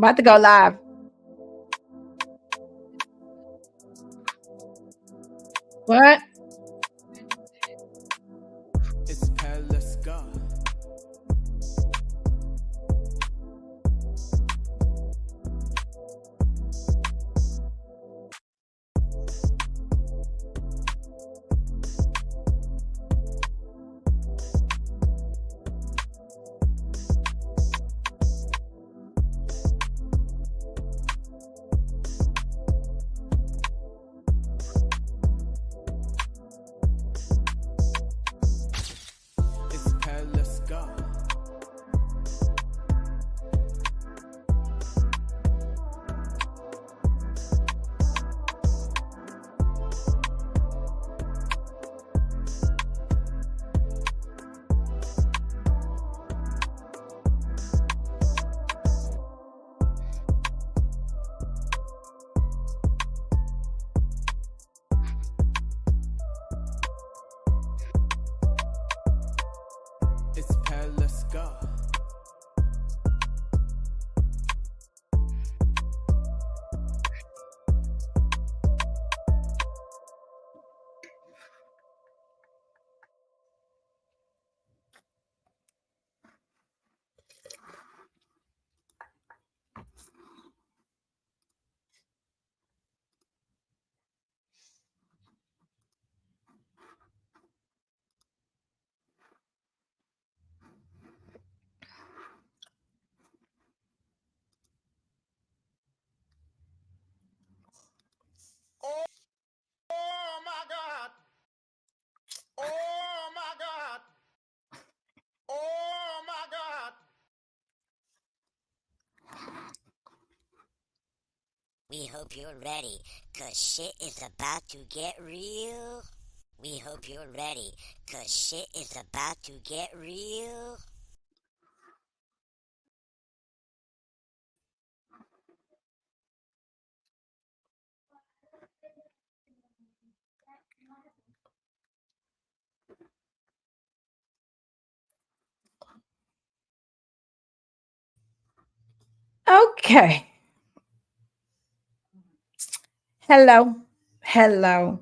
About to go live. What? It's let's go. It's let's go. It's let's go. Oh my God. Oh my God. Oh my God. We hope you're ready, cause shit is about to get real. We hope you're ready, cause shit is about to get real. Okay. Hello. Hello.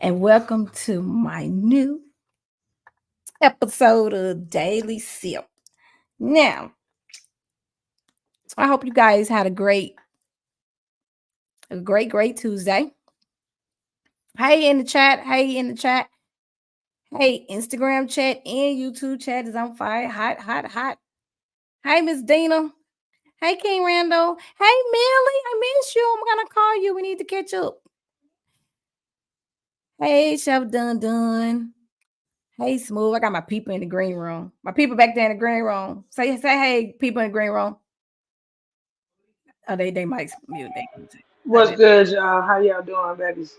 And welcome to my new episode of Daily Sip. Now, I hope you guys had a great Tuesday. Hey in the chat. Hey in the chat. Hey, Instagram chat and YouTube chat is on fire. Hot, hot, hot. Hey, Miss Dina. Hey, King Randall. Hey, Millie. I miss you. I'm gonna call you. We need to catch up. Hey, Chef Dun Dun. Hey, Smooth. I got my people in the green room. My people back there in the green room. Say hey, people in the green room. Oh, they might mute. What's good, y'all? How y'all doing, babies?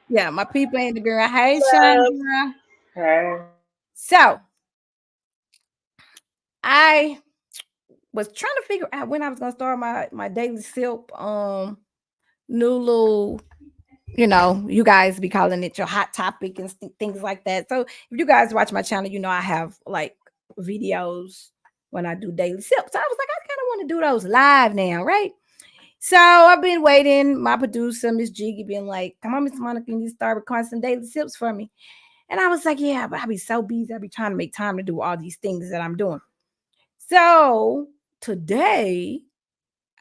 Yeah, my people in the green room. Hey, Love. Chandra. Hey. So I was trying to figure out when I was gonna start my daily sip. New little, you guys be calling it your hot topic and things like that. So if you guys watch my channel, I have like videos when I do daily sips. So I was like, I kind of want to do those live now, right? So I've been waiting. My producer, Miss Jiggy, been like, come on, Miss Monica, you need to start recording some daily sips for me. And I was like, yeah, but I be so busy. I be trying to make time to do all these things that I'm doing. So today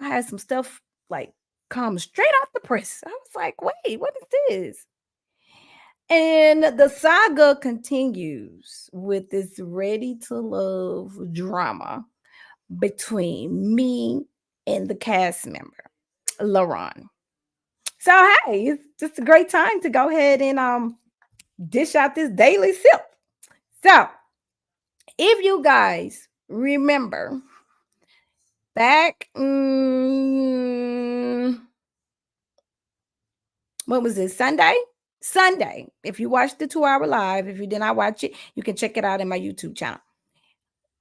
I had some stuff like come straight off the press. I was like, wait, what is this? And the saga continues with this ready to love drama between me and the cast member, Laron. So hey, it's just a great time to go ahead and dish out this daily sip. So if you guys remember back what was this, Sunday. If you watched the 2 hour live, if you did not watch it, you can check it out in my YouTube channel.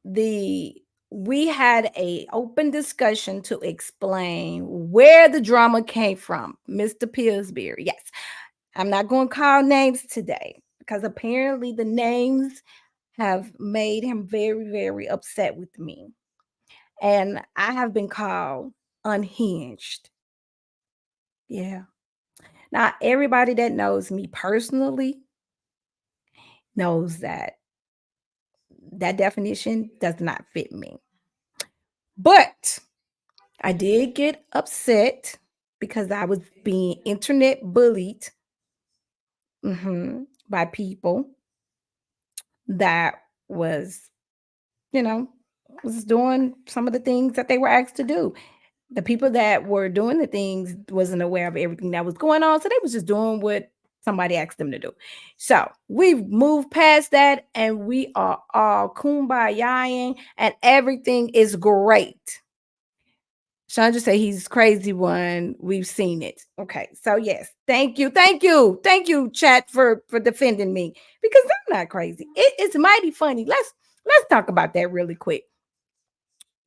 We had a open discussion to explain where the drama came from. Mr. Pillsbury. Yes. I'm not going to call names today because apparently the names have made him very, very upset with me. And I have been called unhinged. Yeah. Now, everybody that knows me personally knows that that definition does not fit me. But I did get upset because I was being internet bullied by people that was, you know, was doing some of the things that they were asked to do. The people that were doing the things wasn't aware of everything that was going on, so they was just doing what somebody asked them to do. So we've moved past that, and we are all kumbayaing, and everything is great. Sean just say he's crazy one. We've seen it. Okay, so yes, thank you, chat for defending me because I'm not crazy. It's mighty funny. Let's talk about that really quick.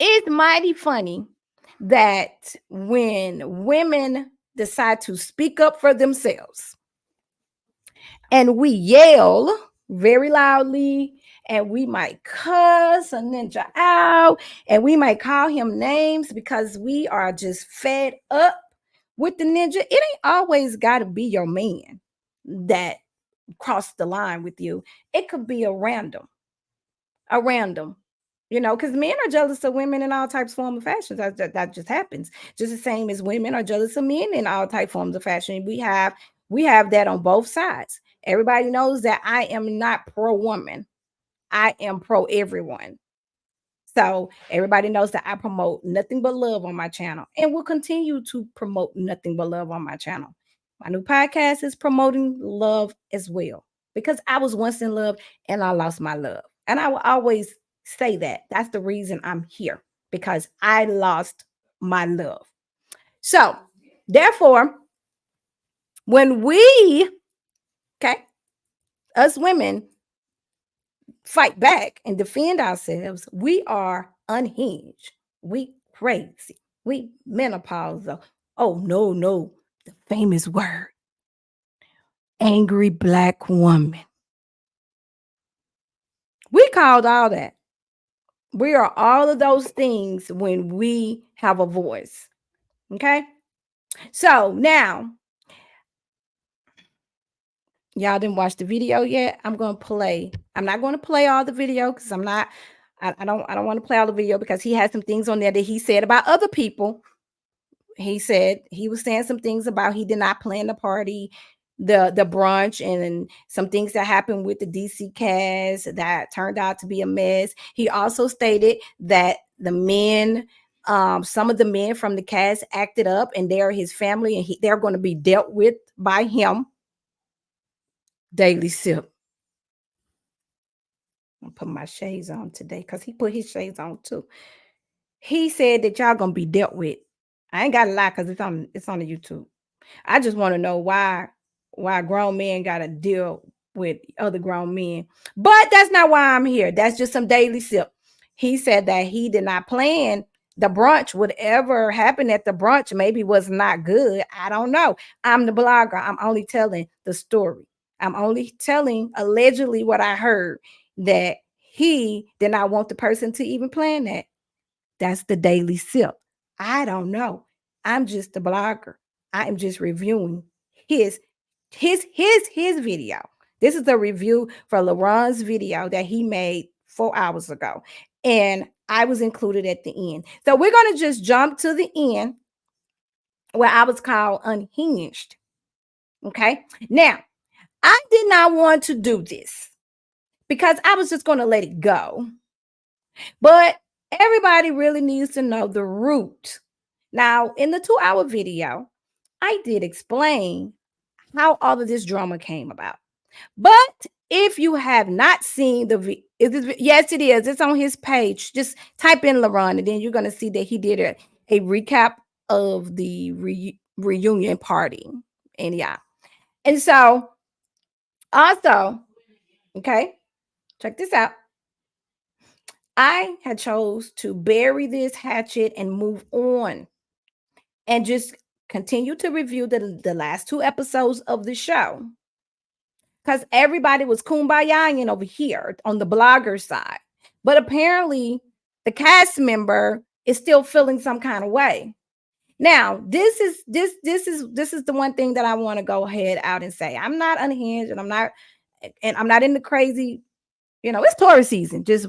It's mighty funny that when women decide to speak up for themselves and we yell very loudly and we might cuss a ninja out and we might call him names because we are just fed up with the ninja. It ain't always got to be your man that crossed the line with you. It could be a random, because men are jealous of women in all types, forms, of fashions. That just happens. Just the same as women are jealous of men in all type forms of fashion. We have that on both sides. Everybody knows that I am not pro woman. I am pro everyone. So everybody knows that I promote nothing but love on my channel and will continue to promote nothing but love on my channel. My new podcast is promoting love as well because I was once in love and I lost my love. And I will always say that. That's the reason I'm here because I lost my love. So, therefore, when we, us women, fight back and defend ourselves, we are unhinged. We crazy. We menopause. Oh, no. The famous word. Angry black woman. We called all that. We are all of those things when we have a voice. Okay? So now, y'all didn't watch the video yet. I'm not going to play all the video because I don't want to play all the video because he has some things on there that he said about other people. He said he was saying some things about he did not plan the party, the brunch, and some things that happened with the DC cast that turned out to be a mess. He also stated that the men, some of the men from the cast acted up and they're his family and they're going to be dealt with by him. Daily Sip. I'll put my shades on today because he put his shades on too. He said that y'all gonna be dealt with. I ain't got to lie because it's on the YouTube. I just want to know why grown men gotta deal with other grown men. But that's not why I'm here. That's just some Daily Sip. He said that he did not plan the brunch. Whatever happened at the brunch maybe was not good. I don't know. I'm the blogger. I'm only telling the story. I'm only telling allegedly what I heard, that he did not want the person to even plan that. That's the Daily Sip. I don't know. I'm just a blogger. I am just reviewing his video. This is a review for Laron's video that he made 4 hours ago. And I was included at the end. So we're going to just jump to the end where I was called unhinged. Okay. Now, I did not want to do this because I was just going to let it go. But everybody really needs to know the root. Now, in the 2-hour video, I did explain how all of this drama came about. But if you have not seen the video, yes, it is. It's on his page. Just type in Laron, and then you're going to see that he did a recap of the reunion party. And yeah. And so, also, okay, check this out. I had chose to bury this hatchet and move on and just continue to review the last 2 episodes of the show. Because everybody was kumbayaing over here on the blogger side. But apparently the cast member is still feeling some kind of way. Now, this is the one thing that I want to go ahead out and say. I'm not unhinged, and I'm not in the crazy, it's Taurus season. Just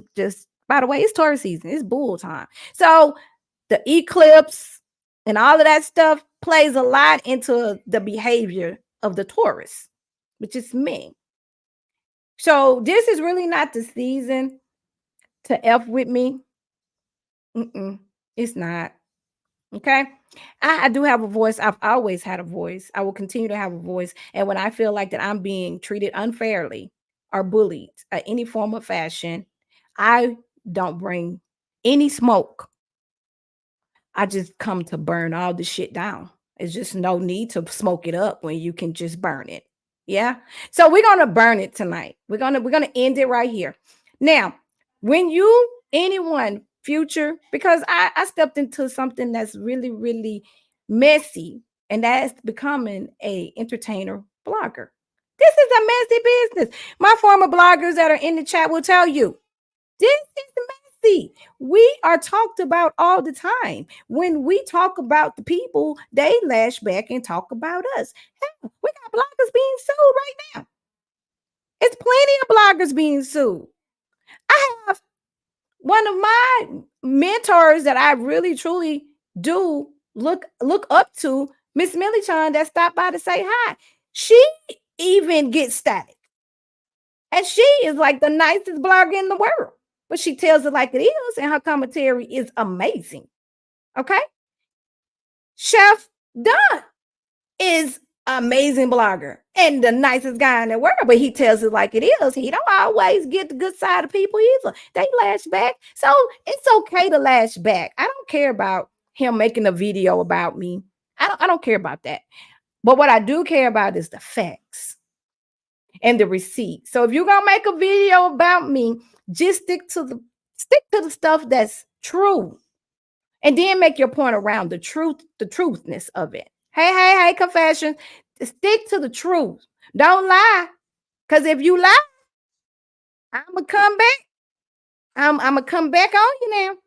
by the way, it's Taurus season. It's bull time. So the eclipse and all of that stuff plays a lot into the behavior of the Taurus, which is me. So this is really not the season to F with me. It's not. Okay. I do have a voice. I've always had a voice. I will continue to have a voice. And when I feel like that I'm being treated unfairly or bullied in any form of fashion, I don't bring any smoke. I just come to burn all the shit down. It's just no need to smoke it up when you can just burn it. Yeah. So we're gonna burn it tonight. We're gonna end it right here. Now, when anyone future, because I stepped into something that's really, really messy, and that's becoming a entertainer blogger. This is a messy business. My former bloggers that are in the chat will tell you this is messy. We are talked about all the time. When we talk about the people, they lash back and talk about us. Hell, we got bloggers being sued right now. It's plenty of bloggers being sued. I have one of my mentors that I really truly do look up to, Miss Millie Chan, that stopped by to say hi. She even gets static. And she is like the nicest blogger in the world. But she tells it like it is, and her commentary is amazing. Okay? Chef Don is amazing blogger and the nicest guy in the world, but he tells it like it is. He don't always get the good side of people either. They lash back. So it's okay to lash back. I don't care about him making a video about me. I don't care about that. But what I do care about is the facts and the receipts. So if you're gonna make a video about me, just stick to the stuff that's true. And then make your point around the truthness of it. Hey, confession. Stick to the truth. Don't lie. Because if you lie, I'm going to come back. I'm going to come back on you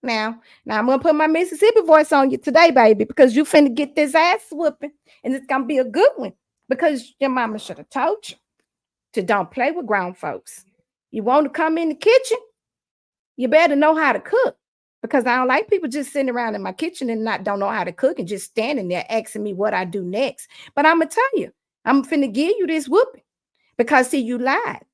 now. Now I'm going to put my Mississippi voice on you today, baby, because you finna get this ass whooping. And it's going to be a good one. Because your mama should have told you to don't play with grown folks. You want to come in the kitchen, you better know how to cook. Because I don't like people just sitting around in my kitchen and don't know how to cook and just standing there asking me what I do next. But I'm going to tell you, I'm finna give you this whooping because, see, you lied.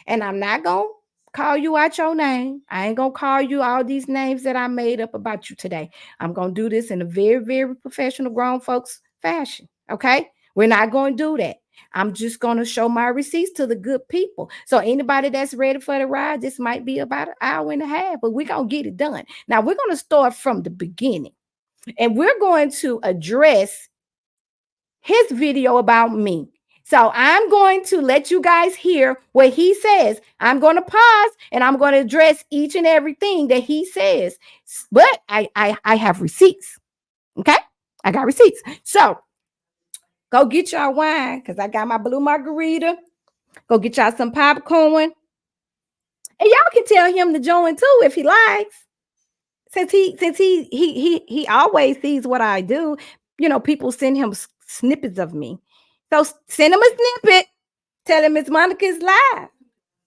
And I'm not going to call you out your name. I ain't going to call you all these names that I made up about you today. I'm going to do this in a very, very professional grown folks fashion, okay? We're not going to do that. I'm just going to show my receipts to the good people. So anybody that's ready for the ride, this might be about an hour and a half, but we're going to get it done. Now, we're going to start from the beginning, and we're going to address his video about me. So I'm going to let you guys hear what he says. I'm going to pause, and I'm going to address each and everything that he says. But I have receipts, okay? I got receipts. So go get y'all wine because I got my blue margarita. Go get y'all some popcorn. And y'all can tell him to join too if he likes. Since he always sees what I do. People send him snippets of me. So send him a snippet. Tell him Miss Monica is live.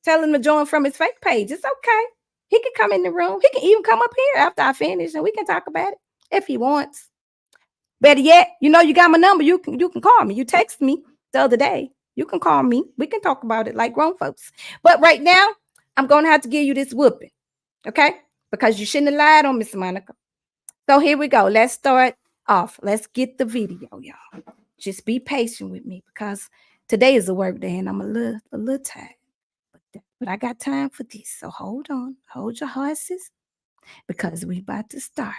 Tell him to join from his fake page. It's okay. He can come in the room. He can even come up here after I finish and we can talk about it if he wants. Better yet, you got my number. You can call me. You text me the other day. You can call me. We can talk about it like grown folks. But right now, I'm going to have to give you this whooping, okay? Because you shouldn't have lied on Miss Monica. So here we go. Let's start off. Let's get the video, y'all. Just be patient with me because today is a work day and I'm a little tired. But I got time for this. So hold on. Hold your horses because we about to start.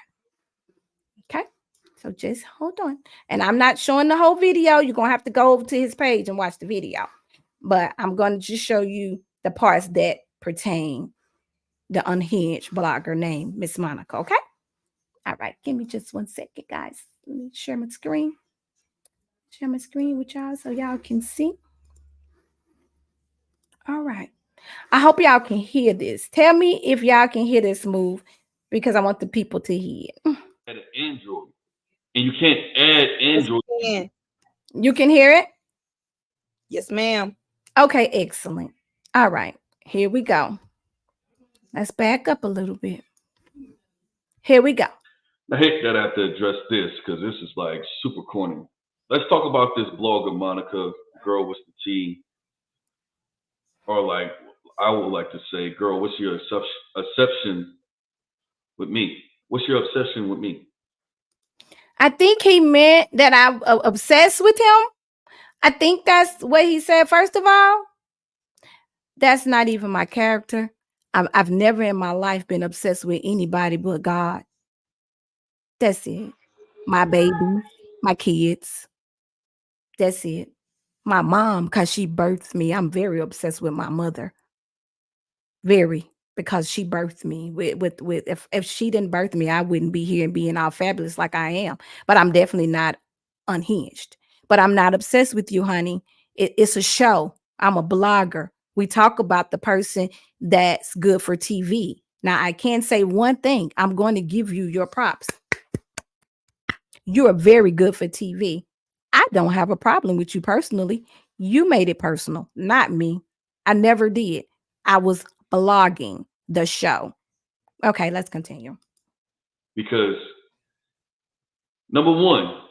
Okay? So just hold on. And I'm not showing the whole video. You're going to have to go over to his page and watch the video. But I'm going to just show you the parts that pertain the unhinged blogger named Miss Monica. Okay? All right. Give me just 1 second, guys. Let me share my screen. Share my screen with y'all so y'all can see. All right. I hope y'all can hear this. Tell me if y'all can hear this move. because I want the people to hear it. Add an Android, and you can't add Yes, Android. we can. You can hear it? Yes, ma'am. Okay, excellent. All right, here we go. Let's back up a little bit. Here we go. I hate that I have to address this because this is like super corny. Let's talk about this blogger Monica, girl with the T, or like I would like to say, girl, what's your obsession with me? What's your obsession with me? I think he meant that I'm obsessed with him. I think that's what he said. First of all, that's not even my character. I've never in my life been obsessed with anybody but God. That's it. My babies, my kids. That's it. My mom, because she birthed me. I'm very obsessed with my mother. Very, because she birthed me. With if she didn't birth me, I wouldn't be here and being all fabulous like I am. But I'm definitely not unhinged. But I'm not obsessed with you, honey. It's a show. I'm a blogger. We talk about the person that's good for TV. Now I can say one thing. I'm going to give you your props. You are very good for TV. I don't have a problem with you personally. You made it personal, not me. I never did. I was blogging the show. Okay, let's continue. Because number one,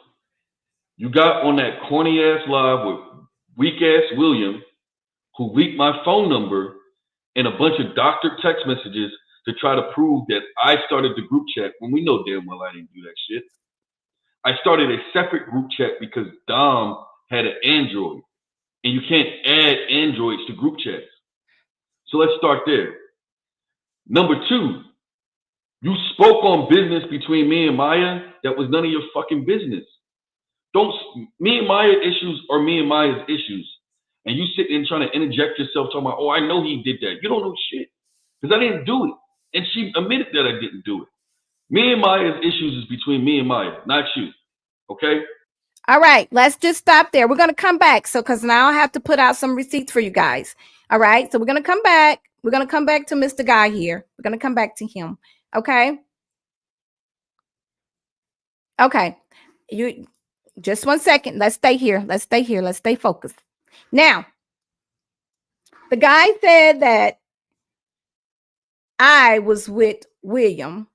you got on that corny ass live with weak ass William, who leaked my phone number and a bunch of doctored text messages to try to prove that I started the group chat when we know damn well I didn't do that shit. I started a separate group chat because Dom had an Android, and you can't add Androids to group chats. So let's start there. Number two, you spoke on business between me and Maya that was none of your fucking business. Don't me and Maya issues are me and Maya's issues. And you sit in trying to interject yourself talking about, oh, I know he did that. You don't know shit. Because I didn't do it. And she admitted that I didn't do it. Me and Maya's issues is between me and Maya, not you. Okay? All right, let's just stop there. We're going to come back. So, because now I have to put out some receipts for you guys. All right, so we're going to come back. We're going to come back to Mr. Guy here. We're going to come back to him. Okay? Okay. You just 1 second. Let's stay here. Let's stay here. Let's stay focused. Now, the guy said that I was with William.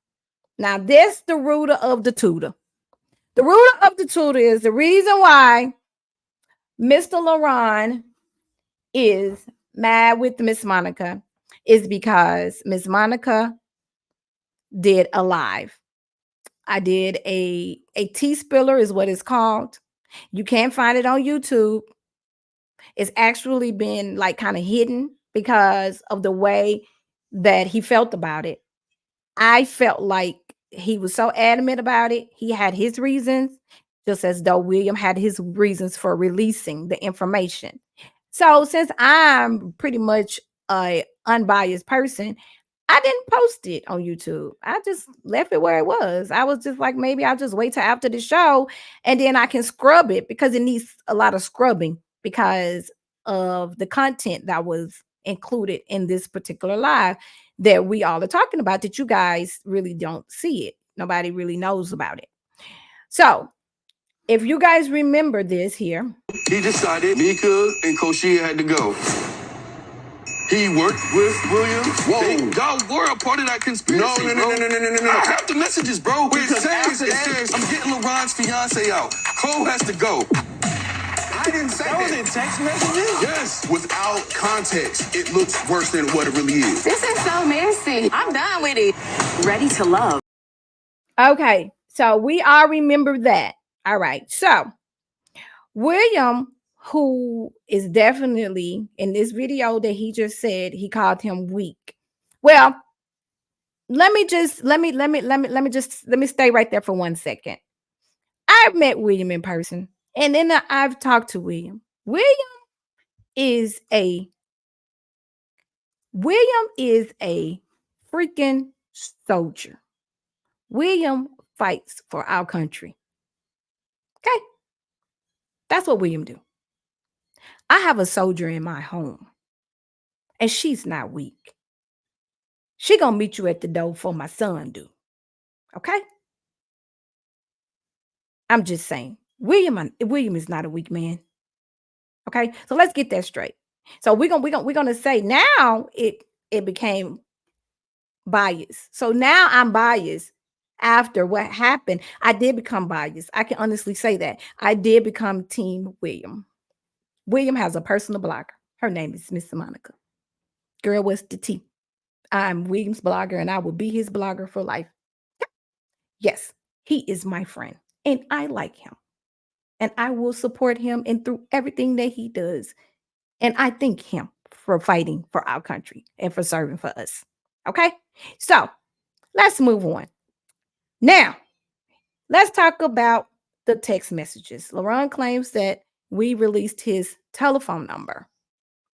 Now, this the rooter of the tutor. The rooter of the tutor is the reason why Mr. Laron is mad with Miss Monica is because Miss Monica did a live. I did a tea spiller is what it's called. You can't find it on YouTube. It's actually been like kind of hidden because of the way that he felt about it. I felt like he was so adamant about it. He had his reasons, just as though William had his reasons for releasing the information. So since I'm pretty much a unbiased person, I didn't post it on YouTube. I just left it where it was. I was just like, maybe I'll just wait till after the show and then I can scrub it because it needs a lot of scrubbing because of the content that was included in this particular live that we all are talking about that you guys really don't see it. Nobody really knows about it. So if you guys remember this here. He decided Mika and Koshia had to go. He worked with William. Whoa. Y'all were a part of that conspiracy. No. I have the messages, bro. It says, I'm getting LeBron's fiance out. Cole has to go. I didn't say that. Was in text messages? Yes. Without context, it looks worse than what it really is. This is so messy. I'm done with it. Ready to love. Okay, so we all remember that. All right, so William, who is definitely in this video that he just said, he called him weak. Well, let me stay right there for 1 second. I've met William in person, and then I've talked to William. William is a freaking soldier. William fights for our country. Okay. That's what William do. I have a soldier in my home, and she's not weak. She gonna meet you at the door before my son do. Okay? I'm just saying. William is not a weak man. Okay? So let's get that straight. So we're gonna say now it became biased. So now I'm biased after what happened. I did become biased. I can honestly say that. I did become Team William. William has a personal blogger. Her name is Miss Monica. Girl, what's the tea? I'm William's blogger and I will be his blogger for life. Yes, he is my friend and I like him. And I will support him and through everything that he does. And I thank him for fighting for our country and for serving for us. Okay? So let's move on. Now, let's talk about the text messages. Laron claims that we released his telephone number,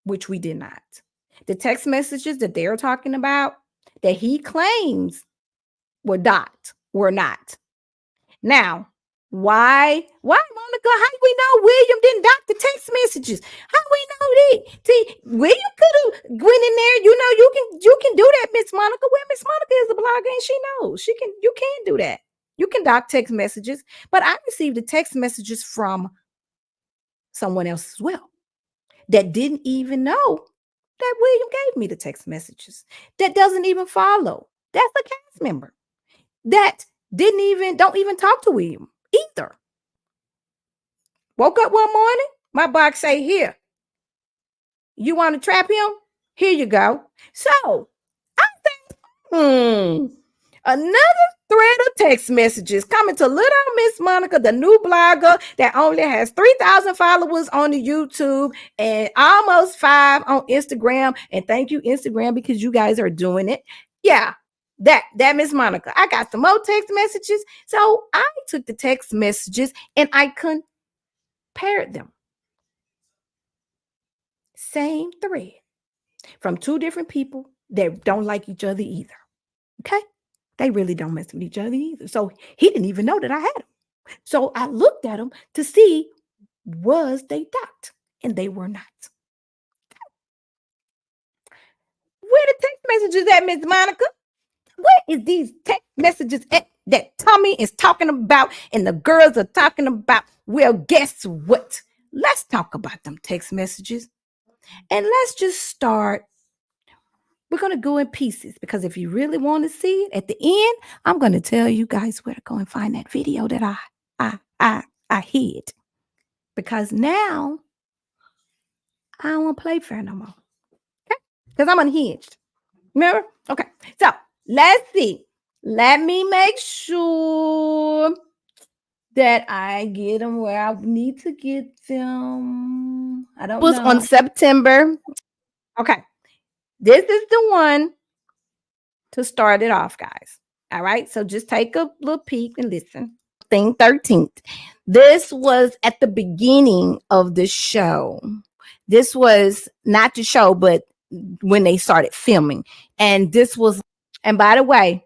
which we did not. The text messages that they're talking about that he claims were not. Now, why, Monica? How do we know William didn't dock the text messages? How do we know that? See, William could have went in there. You know, you can do that, Miss Monica. Well, Miss Monica is a blogger and she knows you can do that. You can dock text messages, but I received the text messages from someone else as well that didn't even know that William gave me the text messages. That doesn't even follow. That's a cast member that don't even talk to William either. Woke up one morning, my box say, here, you want to trap him? Here you go. So I think, another thread of text messages coming to little Miss Monica, the new blogger that only has 3,000 followers on the YouTube and almost 5 on Instagram. And thank you, Instagram, because you guys are doing it. Yeah, that Miss Monica. I got some more text messages. So I took the text messages and I compared them. Same thread from 2 different people that don't like each other either. Okay? They really don't mess with each other either. So he didn't even know that I had them. So I looked at them to see was they docked, and they were not. Where the text messages at, Miss Monica? Where is these text messages at that Tommy is talking about and the girls are talking about? Well, guess what? Let's talk about them text messages. And let's just start. We're going to go in pieces because if you really want to see it at the end, I'm going to tell you guys where to go and find that video that I hid. Because now I don't want to play fair no more. Okay? Because I'm unhinged. Remember? Okay. So let's see. Let me make sure that I get them where I need to get them. I don't know. It was on September. Okay. This is the one to start it off, guys. All right. So just take a little peek and listen. Thing 13th. This was at the beginning of the show. This was not the show, but when they started filming. And this was, and by the way,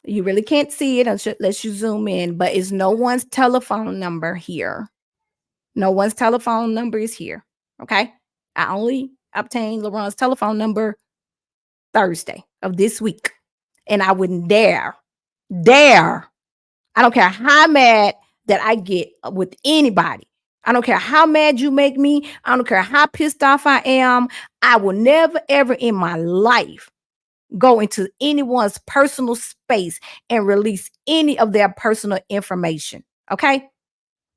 you really can't see it unless you zoom in, but it's no one's telephone number here. No one's telephone number is here. Okay. I only obtained Laron's telephone number Thursday of this week. And I wouldn't dare. I don't care how mad that I get with anybody. I don't care how mad you make me. I don't care how pissed off I am. I will never, ever in my life go into anyone's personal space and release any of their personal information. Okay?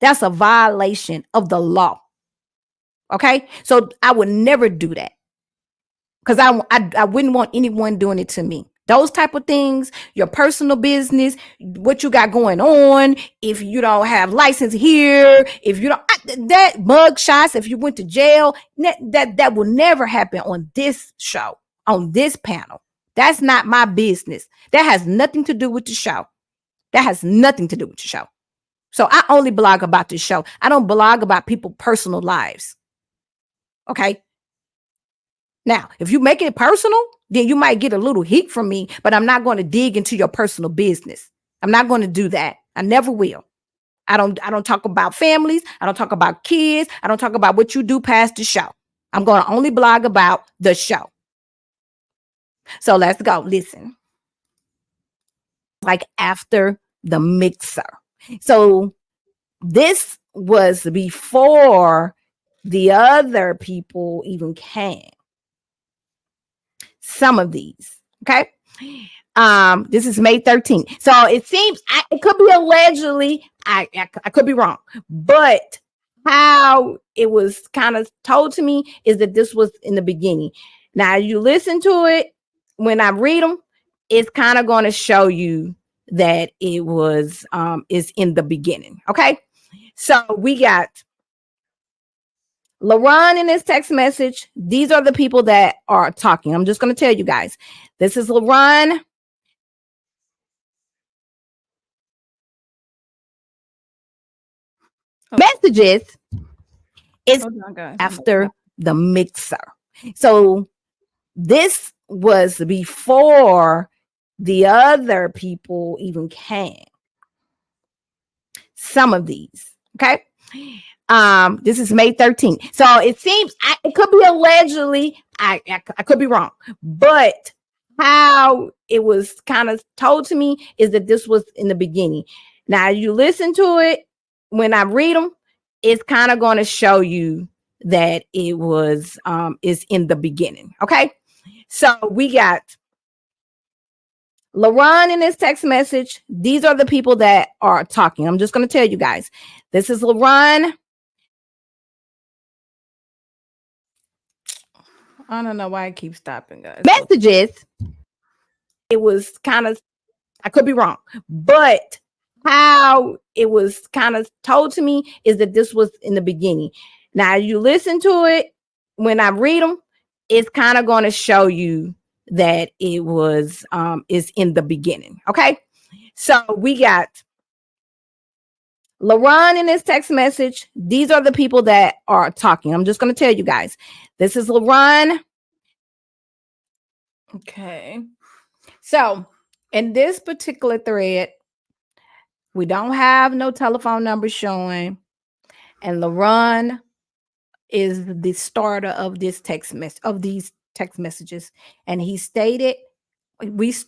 That's a violation of the law. Okay? So I would never do that. Because I wouldn't want anyone doing it to me. Those type of things, your personal business, what you got going on, if you don't have license here, if you don't, that mug shots, if you went to jail, that will never happen on this show, on this panel. That's not my business. That has nothing to do with the show. That has nothing to do with the show. So I only blog about the show. I don't blog about people's personal lives. Okay? Now, if you make it personal, then you might get a little heat from me, but I'm not going to dig into your personal business. I'm not going to do that. I never will. I don't talk about families. I don't talk about kids. I don't talk about what you do past the show. I'm going to only blog about the show. So let's go. Listen. like after the mixer. So this was before the other people even came. Some of these, okay? This is May 13th. So it seems it could be allegedly, I could be wrong, but how it was kind of told to me is that this was in the beginning. Now you listen to it, when I read them, it's kind of going to show you that it was is in the beginning. Okay. So we got Laron in his text message. These are the people that are talking. I'm just going to tell you guys. This is Laron. Messages is after the mixer. So this was before the other people even came. Some of these, okay? This is May 13th. So it seems it could be allegedly, I could be wrong, but how it was kind of told to me is that this was in the beginning. Now you listen to it, when I read them, it's kind of going to show you that it was is in the beginning. Okay. So we got Laron in his text message. These are the people that are talking. I'm just going to tell you guys. This is Laron. I don't know why I keep stopping, guys. Messages. It was kind of, I could be wrong, but how it was kind of told to me is that this was in the beginning. Now you listen to it, when I read them, it's kind of going to show you that it was is in the beginning. Okay. So we got Laron in his text message. These are the people that are talking. I'm just going to tell you guys. This is Laron. Okay. So in this particular thread, we don't have no telephone number showing. And Laron is the starter of this these text messages. And he stated,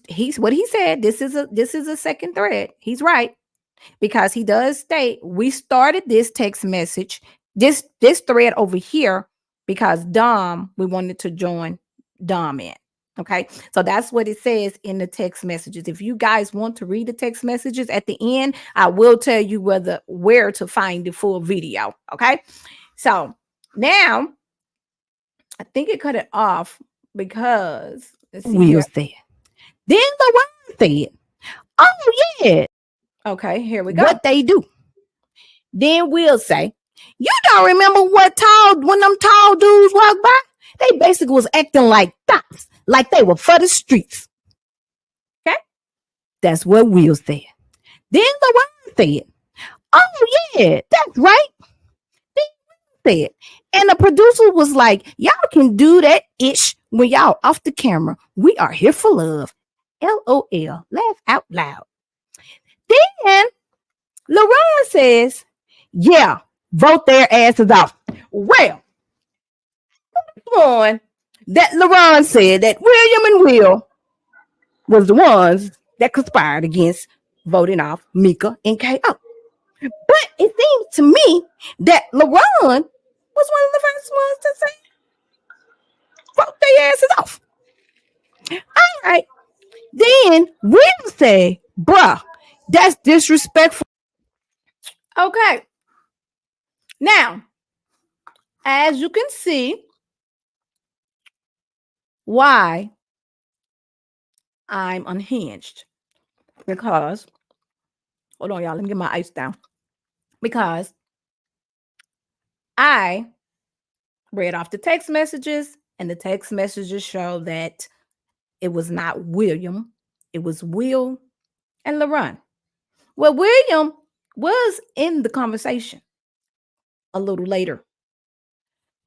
he's what he said. This is a second thread. He's right, because he does state we started this text message, this thread over here, because Dom, we wanted to join Dom in. Okay, so that's what it says in the text messages. If you guys want to read the text messages at the end, I will tell you where to find the full video. Okay, so now I think it cut it off because Will said. Then Laron said, "Oh yeah, okay, here we go. What they do?" Then Will say, "You don't remember when them tall dudes walked by? They basically was acting like thugs, like they were for the streets." Okay, that's what Will said. Then Laron said, "Oh yeah, that's right." Said, and the producer was like, "Y'all can do that ish when y'all off the camera. We are here for love. LOL. Laugh out loud." Then Laron says, "Yeah, vote their asses off." Well, on that Laron said that William and Will was the ones that conspired against voting off Mika and KO. But it seems to me that Laron was one of the first ones to say, "Vote their asses off." All right. Then Will say, "Bruh, that's disrespectful." Okay. Now, as you can see, why I'm unhinged. Because, hold on, y'all, let me get my ice down. Because I read off the text messages, and the text messages show that it was not William, it was Will and Laron. Well, William was in the conversation a little later,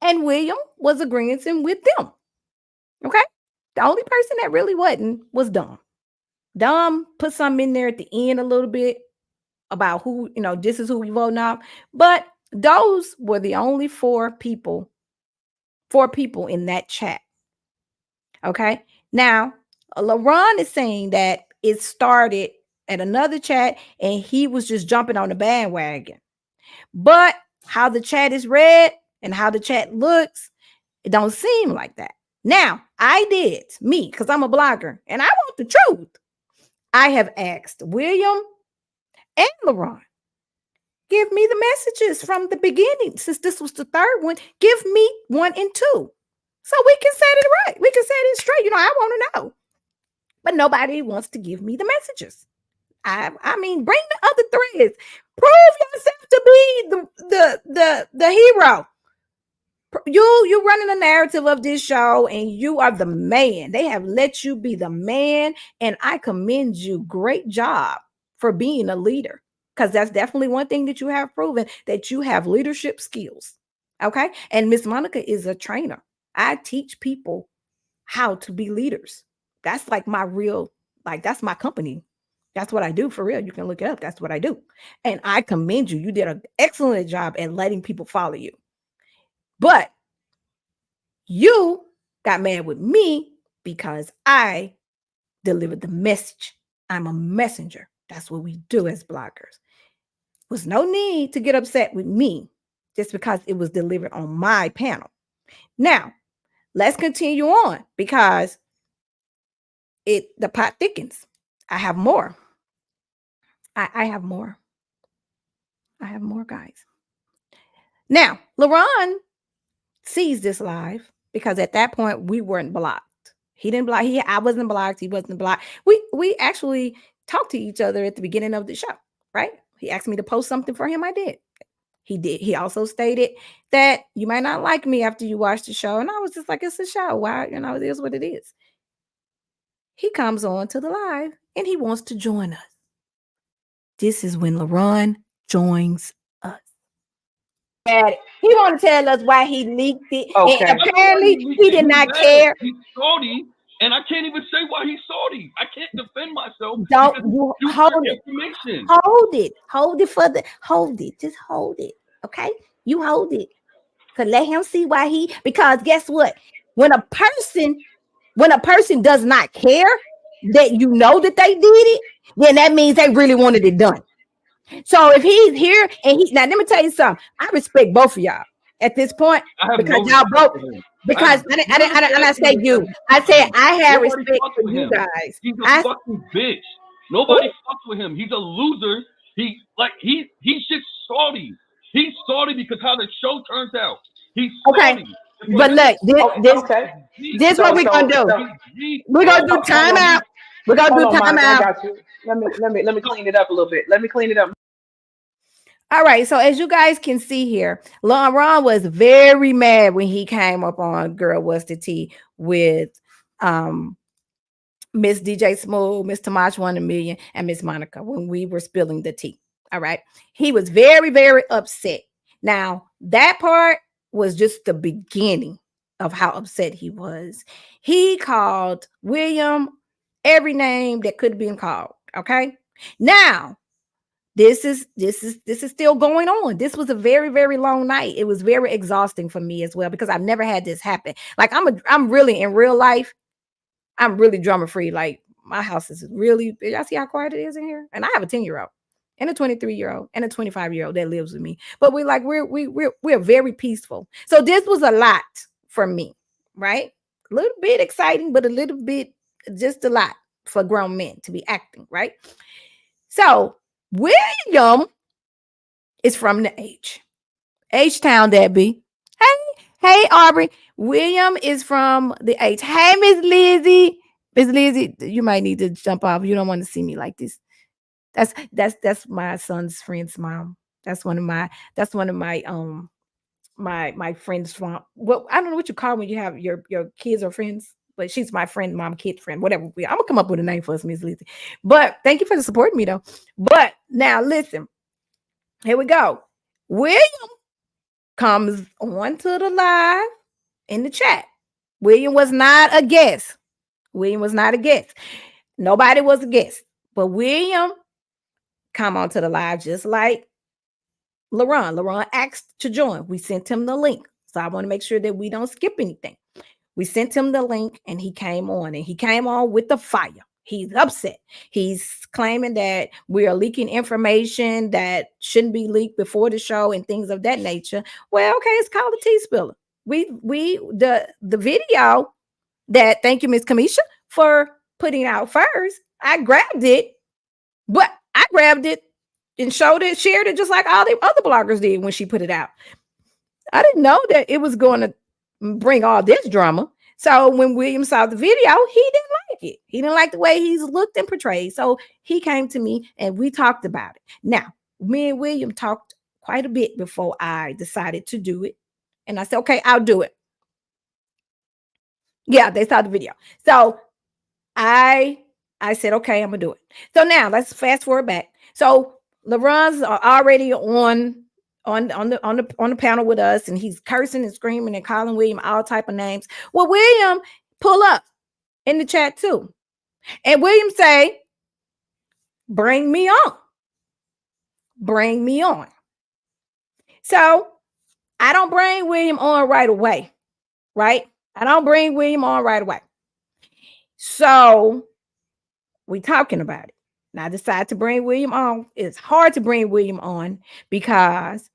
and William was agreeing with them. Okay. The only person that really wasn't was Dom. Dom put something in there at the end a little bit about who, this is who we vote now. But those were the only four people in that chat. Okay. Now, Laron is saying that it started at another chat, and he was just jumping on the bandwagon. But how the chat is read and how the chat looks, it don't seem like that. Now, I did, me, because I'm a blogger, and I want the truth. I have asked William and Laron, give me the messages from the beginning. Since this was the third one, give me 1 and 2. So we can set it right. We can set it straight. I want to know. But nobody wants to give me the messages. I mean, bring the other threads. Prove yourself to be the hero. You running the narrative of this show, and you are the man. They have let you be the man, and I commend you. Great job for being a leader, because that's definitely one thing that you have proven, that you have leadership skills. Okay, and Miss Monica is a trainer. I teach people how to be leaders. That's like my real, like that's my company. That's what I do for real. You can look it up. That's what I do, and I commend you. You did an excellent job at letting people follow you. But you got mad with me because I delivered the message. I'm a messenger. That's what we do as bloggers. Was no need to get upset with me just because it was delivered on my panel. Now, let's continue on, because the pot thickens. I have more. I have more. I have more, guys. Now, Laron sees this live because at that point we weren't blocked. He didn't block. I wasn't blocked. He wasn't blocked. We actually talked to each other at the beginning of the show, right? He asked me to post something for him. I did. He did. He also stated that you might not like me after you watch the show, and I was just like, it's a show. Why? It is what it is. He comes on to the live and he wants to join us. This is when Laron joins us. He want to tell us why he leaked it. Okay. And apparently he did not care. He's salty, and I can't even say why he's salty. I can't defend myself. Don't you hold it. Information. Hold it. Just hold it. Okay? You hold it. So let him see why because guess what? When a person does not care that you know that they did it, then that means they really wanted it done. So if he's here and now let me tell you something. I respect both of y'all at this point, because y'all both. Because I didn't say you. I said I have respect for you guys. He's a fucking bitch. Nobody fucks with him. He's a loser. He's just salty. He's salty because how the show turns out. He's salty. But look, this is what we're gonna do. We're gonna do timeout. We're gonna do timeout. I got you. Let me clean it up a little bit. Let me clean it up. All right, so as you guys can see here, Laron was very mad when he came up on Girl What's the Tea with Miss DJ Smooth, Miss Tamash 1 million, and Miss Monica when we were spilling the tea. All right, he was very, very upset. Now, that part was just the beginning of how upset he was. He called William every name that could have been called. Okay, now this is still going on. This was a very, very long night. It was very exhausting for me as well, because I've never had this happen. Like I'm really in real life, I'm really drama free. Like my house is really, y'all see how quiet it is in here? And I have a 10-year-old and a 23-year-old and a 25-year-old that lives with me. But we're very peaceful. So this was a lot for me, right? A little bit exciting, but a little bit, just a lot for grown men to be acting, right? So William is from the H-Town, that be. Hey, Aubrey. William is from the H. Hey, Miss Lizzie. Miss Lizzie, you might need to jump off. You don't want to see me like this. That's my son's friend's mom. That's one of my my friend's from. Well, I don't know what you call when you have your kids or friends, but she's my friend, mom, kid friend, whatever. I'm gonna come up with a name for us, Miss Lizzie. But thank you for supporting me though. But now listen, here we go. William comes on to the live in the chat. William was not a guest. Nobody was a guest. But William come on to the live just like Laron. Laron asked to join. We sent him the link. So I want to make sure that we don't skip anything. We sent him the link and he came on, and he came on with the fire. He's upset. He's claiming that we are leaking information that shouldn't be leaked before the show and things of that nature. Well, okay, it's called a tea spiller. The video that, thank you, Miss Kamisha, for putting out first. I grabbed it, but I grabbed it and shared it just like all the other bloggers did when she put it out. I didn't know that it was going to bring all this drama. So when William saw the video, he didn't like it. He didn't like the way he's looked and portrayed. So he came to me and we talked about it. Now, me and William talked quite a bit before I decided to do it. And I said, okay, I'll do it. Yeah, they saw the video. So I said, okay, I'm gonna do it. So now let's fast forward back. So LaRon's are already on the panel with us, and he's cursing and screaming and calling William all type of names. Well, William pull up in the chat too, and William say, "Bring me on, bring me on." So I don't bring William on right away, right? I don't bring William on right away. So we talking about it. And I decided to bring William on. It's hard to bring William on because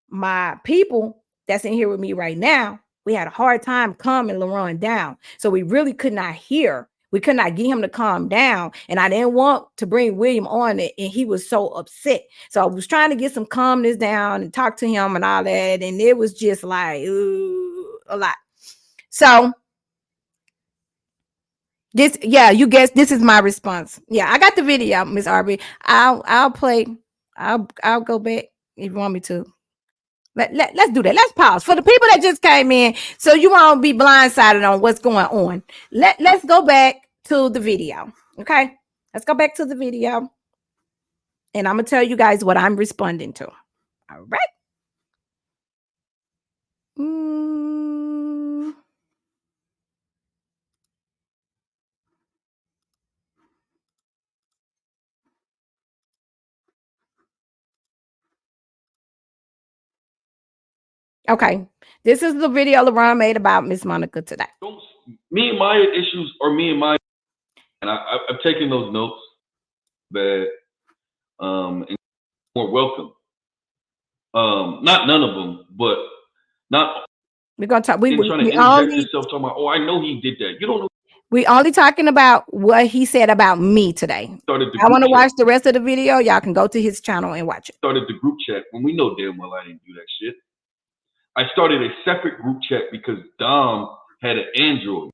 my people that's in here with me right now, we had a hard time calming Laron down. So we really could not hear. We could not get him to calm down. And I didn't want to bring William on it. And he was so upset. So I was trying to get some calmness down and talk to him and all that. And it was just like a lot. So this, yeah, you guess this is my response. Yeah, I got the video, Miss Arby. I'll play. I'll go back if you want me to. Let's do that. Let's pause for the people that just came in, so you won't be blindsided on what's going on. Let's go back to the video. Okay, let's go back to the video, and I'm gonna tell you guys what I'm responding to. All right. Okay, this is the video Laron made about Miss Monica today. Me and my issues, or me and my, and I've taken those notes that and more welcome. Not none of them, but not. We're gonna talk. We trying to inject yourself talking about. Oh, I know he did that. You don't know. We only talking about what he said about me today. I want to watch the rest of the video. Y'all can go to his channel and watch it. Started the group chat when we know damn well I didn't do that shit. I started a separate group chat because Dom had an Android.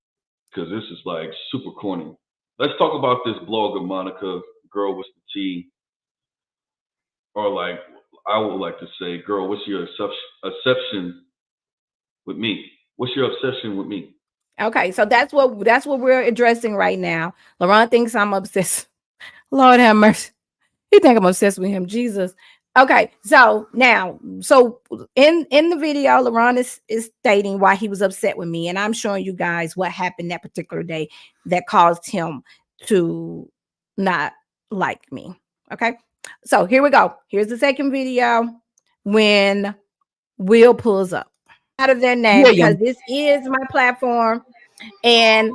Because this is like super corny. Let's talk about this blogger Monica, girl, what's the T? Or like, I would like to say, girl, what's your obsession with me? What's your obsession with me? Okay, so that's what we're addressing right now. Laron thinks I'm obsessed. Lord have mercy. He think I'm obsessed with him. Jesus. Okay, so now, in the video, Laron is stating why he was upset with me, and I'm showing you guys what happened that particular day that caused him to not like me. Okay, so here we go. Here's the second video when Will pulls up out of their name, because this is my platform, and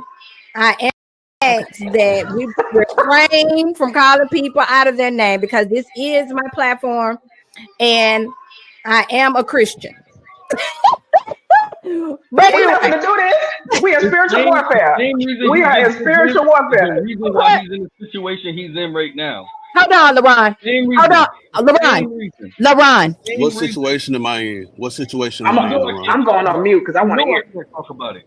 I ask that we refrain from calling people out of their name, because this is my platform and I am a Christian. But we don't want to do this. We are spiritual warfare. We are in spiritual warfare. The reason why he's in the situation he's in right now. Hold on, Laron. Hold on, Laron. What situation am I in? What situation I'm going on mute because I want to hear. I can't talk about it.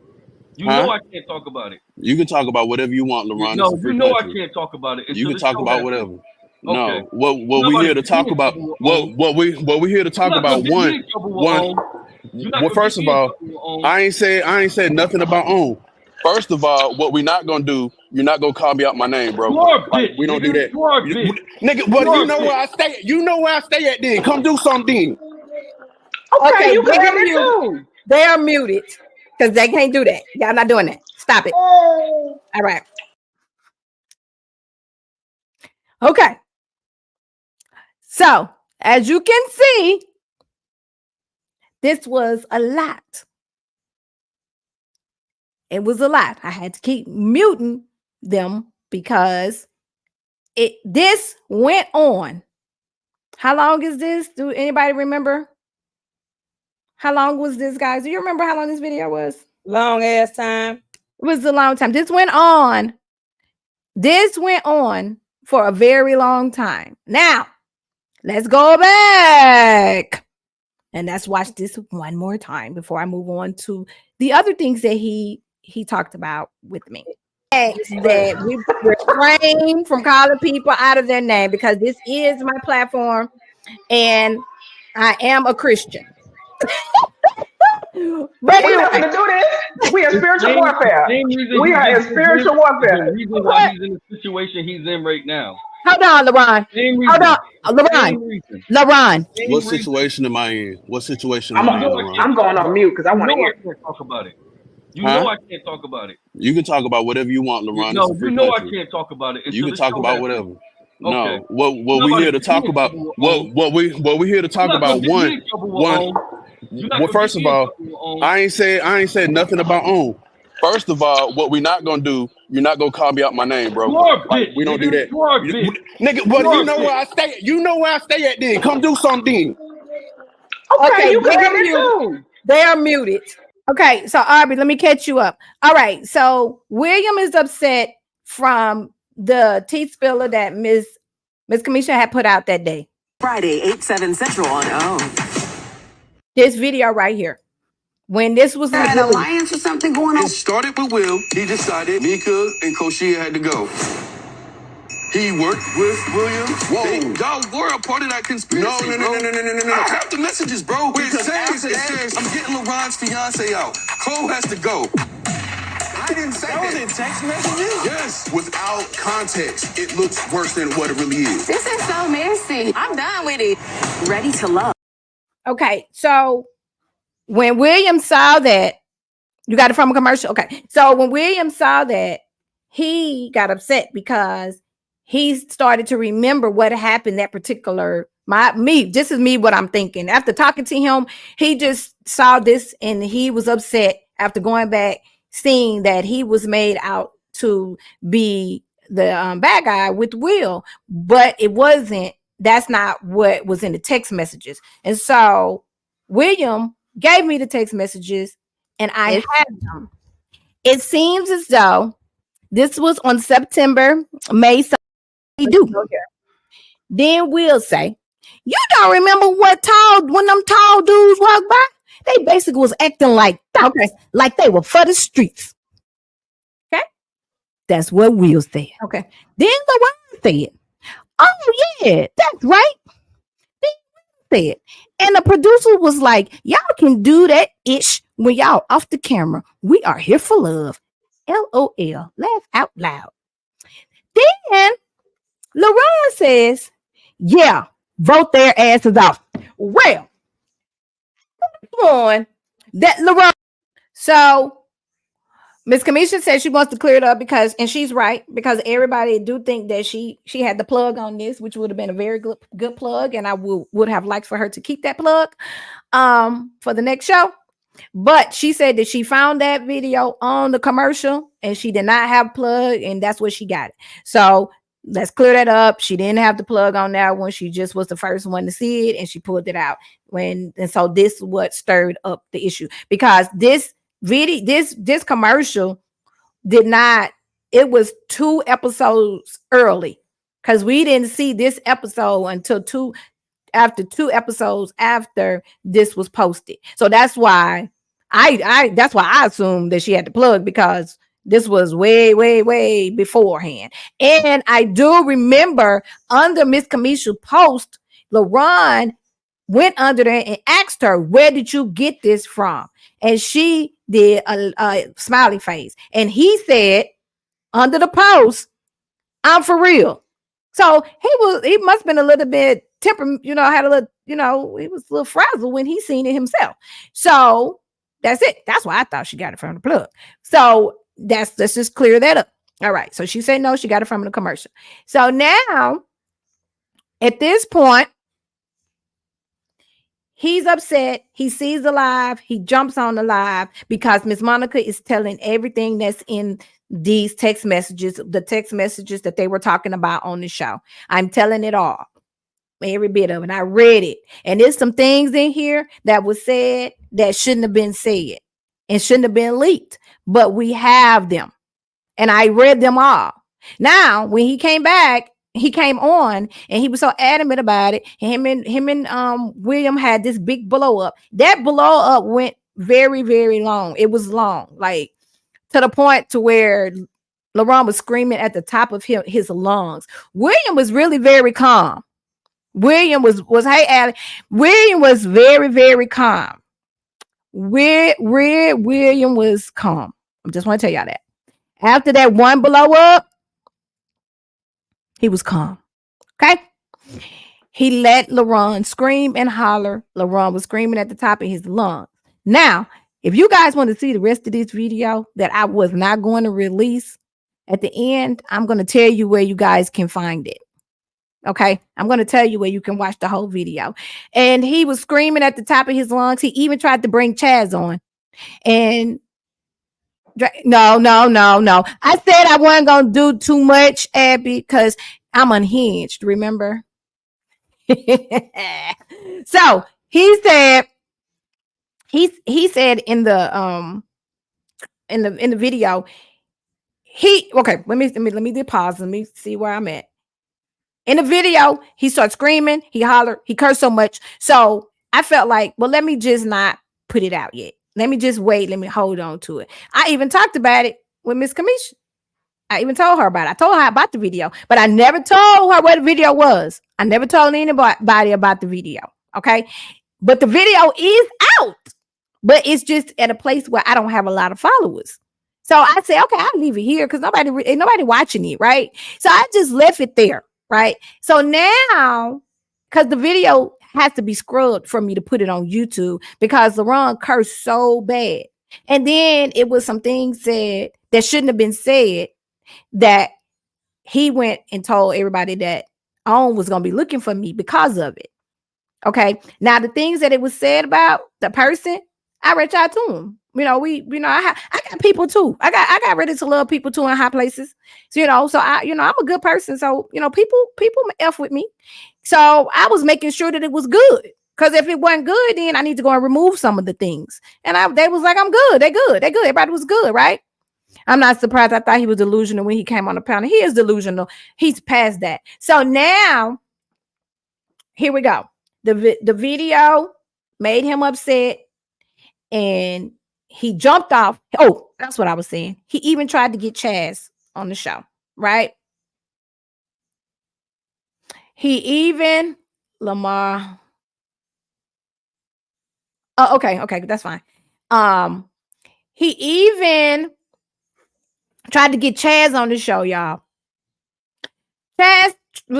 You know I can't talk about it. You can talk about whatever you want, LaRon. No, you know I can't talk about it. You can talk about whatever. Okay. No, what we here to talk about? What we here to talk about? One. Well, first of all, I ain't said nothing about own. First of all, what we not gonna do? You're not gonna call me out my name, bro. Like, we don't do that, nigga. But you know where I stay. You know where I stay at. Then come do something. Okay, you can they are muted because they can't do that. Y'all not doing that. Stop it. All right. Okay. So, as you can see, this was a lot. It was a lot. I had to keep muting them because this went on. How long is this? Do anybody remember? How long was this, guys? Do you remember how long this video was? Long ass time. It was a long time. This went on for a very long time. Now, let's go back. And let's watch this one more time before I move on to the other things that he talked about with me. That we refrain from calling people out of their name because this is my platform and I am a Christian. But we have to do this. We are spiritual warfare. We are in spiritual warfare. The reason why he's in the situation he's in right now. Hold on, Laron. Hold on, Laron. What situation am I in? What situation I'm am I in? I'm going on mute because I want to hear. I can't talk about it. You know I can't talk about it. You can talk about whatever you want, LeRon. No, you know I can't talk about it. You can talk about whatever. Okay. No, what we here to talk about? What we here to talk about? Well, first of all, I ain't said nothing about own. First of all, what we not gonna do, you're not gonna call me out my name, bro. We don't do that. Nigga, but you know where I stay. You know where I stay at then. Come do something. Okay, they are muted. Okay, so Arby, let me catch you up. All right, so William is upset from the tea spiller that Miss Kamisha had put out that day. Friday, 8/7 Central on OWN. This video right here. When this was an alliance or something going on. It started with Will. He decided Mika and Koshia had to go. He worked with William. Whoa. Y'all were a part of that conspiracy. No. I have the messages, bro. It says, I'm getting LeRon's fiance out. Chloe has to go. I didn't say that. Was in text messages? Yes. Without context, it looks worse than what it really is. This is so messy. I'm done with it. Ready to love. Okay, so when William saw that, you got it from a commercial. Okay, so when William saw that, he got upset because he started to remember what happened that particular this is me what I'm thinking. After talking to him, he just saw this and he was upset after going back, seeing that he was made out to be the bad guy with Will, but it wasn't. That's not what was in the text messages. And so William gave me the text messages and I had them. It seems as though this was on May. Then Will say, you don't remember when them tall dudes walked by? They basically was acting like they were for the streets. Okay. That's what Will said. Okay. Then Laron said, oh yeah, that's right. Said. And the producer was like, y'all can do that ish when y'all off the camera. We are here for love. LOL. Laugh out loud. Then Laron says, yeah, vote their asses off. Well, on that Laron. So Miss Kamisha says she wants to clear it up and she's right, because everybody do think that she had the plug on this, which would have been a very good plug, and I would have liked for her to keep that plug for the next show. But she said that she found that video on the commercial and she did not have a plug, and that's where she got it. So let's clear that up. She didn't have the plug on that one. She just was the first one to see it and she pulled it out. And so this is what stirred up the issue, because this video, this commercial it was 2 episodes early, because we didn't see this episode until 2 episodes after this was posted. So that's why I assumed that she had the plug, because this was way beforehand. And I do remember under Miss Kamisha's post, Laron went under there and asked her, where did you get this from? And she did a smiley face. And he said under the post, I'm for real. So he must have been a little bit had a little, he was a little frazzled when he seen it himself. So that's it. That's why I thought she got it from the plug. So let's just clear that up. All right. So she said no, she got it from the commercial. So now at this point, he's upset. He sees the live. He jumps on the live because Miss Monica is telling everything that's in these text messages, the text messages that they were talking about on the show. I'm telling it all, every bit of it. I read it, and there's some things in here that was said that shouldn't have been said and shouldn't have been leaked, but we have them, and I read them all. Now, when he came back, he came on and he was so adamant about it. Him and William had this big blow up. That blow up went very, very long. It was long, like to the point to where Laron was screaming at the top of his lungs. William was really very calm. William was hey Allie. William was very, very calm. William was calm. I just want to tell y'all that. After that one blow up, he was calm. Okay. He let Laron scream and holler. Laron was screaming at the top of his lungs. Now, if you guys want to see the rest of this video that I was not going to release, at the end, I'm going to tell you where you guys can find it. Okay. I'm going to tell you where you can watch the whole video. And he was screaming at the top of his lungs. He even tried to bring Chaz on. And no. I said I wasn't going to do too much, Abby, because I'm unhinged, remember? So he said in the video, let me do pause. Let me see where I'm at. In the video, he started screaming, he hollered, he cursed so much. So I felt like, well, let me just not put it out yet. Let me just wait. Let me hold on to it. I even talked about it with Miss Kamisha. I even told her about it. I told her about the video, but I never told her what the video was. I never told anybody about the video. Okay. But the video is out, but it's just at a place where I don't have a lot of followers. So I said, okay, I'll leave it here because ain't nobody watching it. Right. So I just left it there. Right. So now, because the video has to be scrubbed for me to put it on YouTube because Laron cursed so bad. And then it was some things said that shouldn't have been said, that he went and told everybody that OWN was going to be looking for me because of it. Okay. Now the things that it was said about the person, I reached out to him. I got people too. I got ready to love people too in high places. So, so I'm a good person. So, people F with me. So I was making sure that it was good. Because if it wasn't good, then I need to go and remove some of the things. And they was like, I'm good. They're good. Everybody was good, right? I'm not surprised. I thought he was delusional when he came on the panel. He is delusional. He's past that. So now, here we go. The video made him upset, and he jumped off. Oh, that's what I was saying. He even tried to get Chaz on the show, right? He even Lamar. Oh, okay, that's fine. He even tried to get Chaz on the show, y'all. Chaz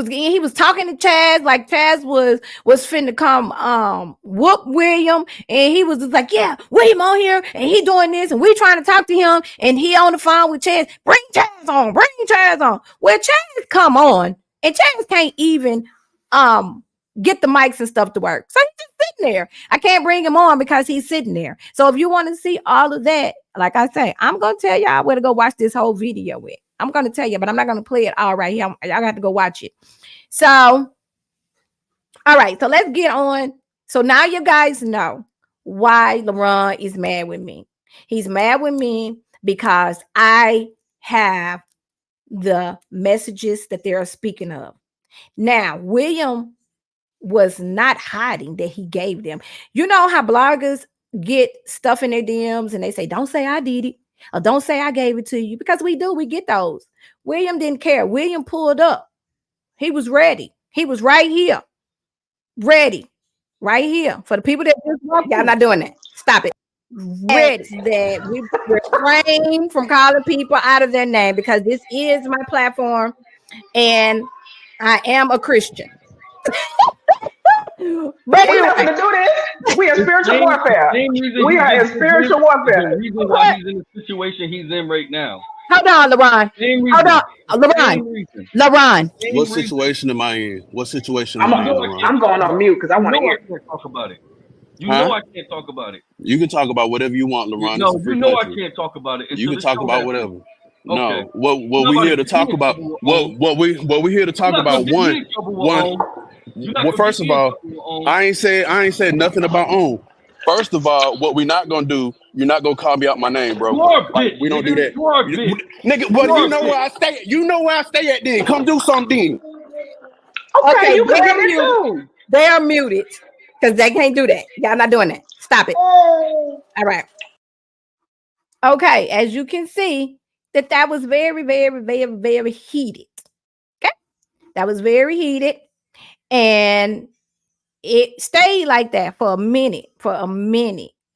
he was talking to Chaz like Chaz was finna come whoop William, and he was just like, yeah, William on here and he doing this and we trying to talk to him and he on the phone with Chaz. Bring Chaz on. Well, Chaz come on and Chaz can't even get the mics and stuff to work. So he's just sitting there. I can't bring him on because he's sitting there. So if you want to see all of that, like I say, I'm going to tell y'all where to go watch this whole video with. I'm going to tell you, but I'm not going to play it all right here. Y'all got to go watch it. So, all right. So let's get on. So now you guys know why Laron is mad with me. He's mad with me because I have the messages that they're speaking of. Now, William was not hiding that he gave them. You know how bloggers get stuff in their DMs and they say, don't say I did it, or don't say I gave it to you, because we get those. William didn't care. William pulled up. He was ready. He was right here. Ready. Right here. For the people that just walk, y'all not doing that. Stop it. Ready. That we refrain from calling people out of their name, because this is my platform and I am a Christian. But we have to do this. We are spiritual warfare. We are in spiritual warfare. The reason why he's in the situation he's in right now. Hold on, Laron. Hold on, Laron. What situation am I in? What situation I'm going on mute because I want to hear. I can't talk about it. You know I can't talk about it. You can talk about whatever you want, Laron. No, you know I can't talk about it. You can talk about whatever. Okay. No, what we here to talk about? What we here to talk about? One. Well, first of all, I ain't said nothing about on. First of all, what we not gonna do? You're not gonna call me out my name, bro. You are a bitch. We don't do that. You are a bitch. Nigga, well, you know where I stay. You know where I stay at. Then come do something. Okay, you can do it too. They are muted because they can't do that. Y'all not doing that. Stop it. All right. Okay, as you can see, that was very, very, very, very heated. Okay, that was very heated, and it stayed like that for a minute,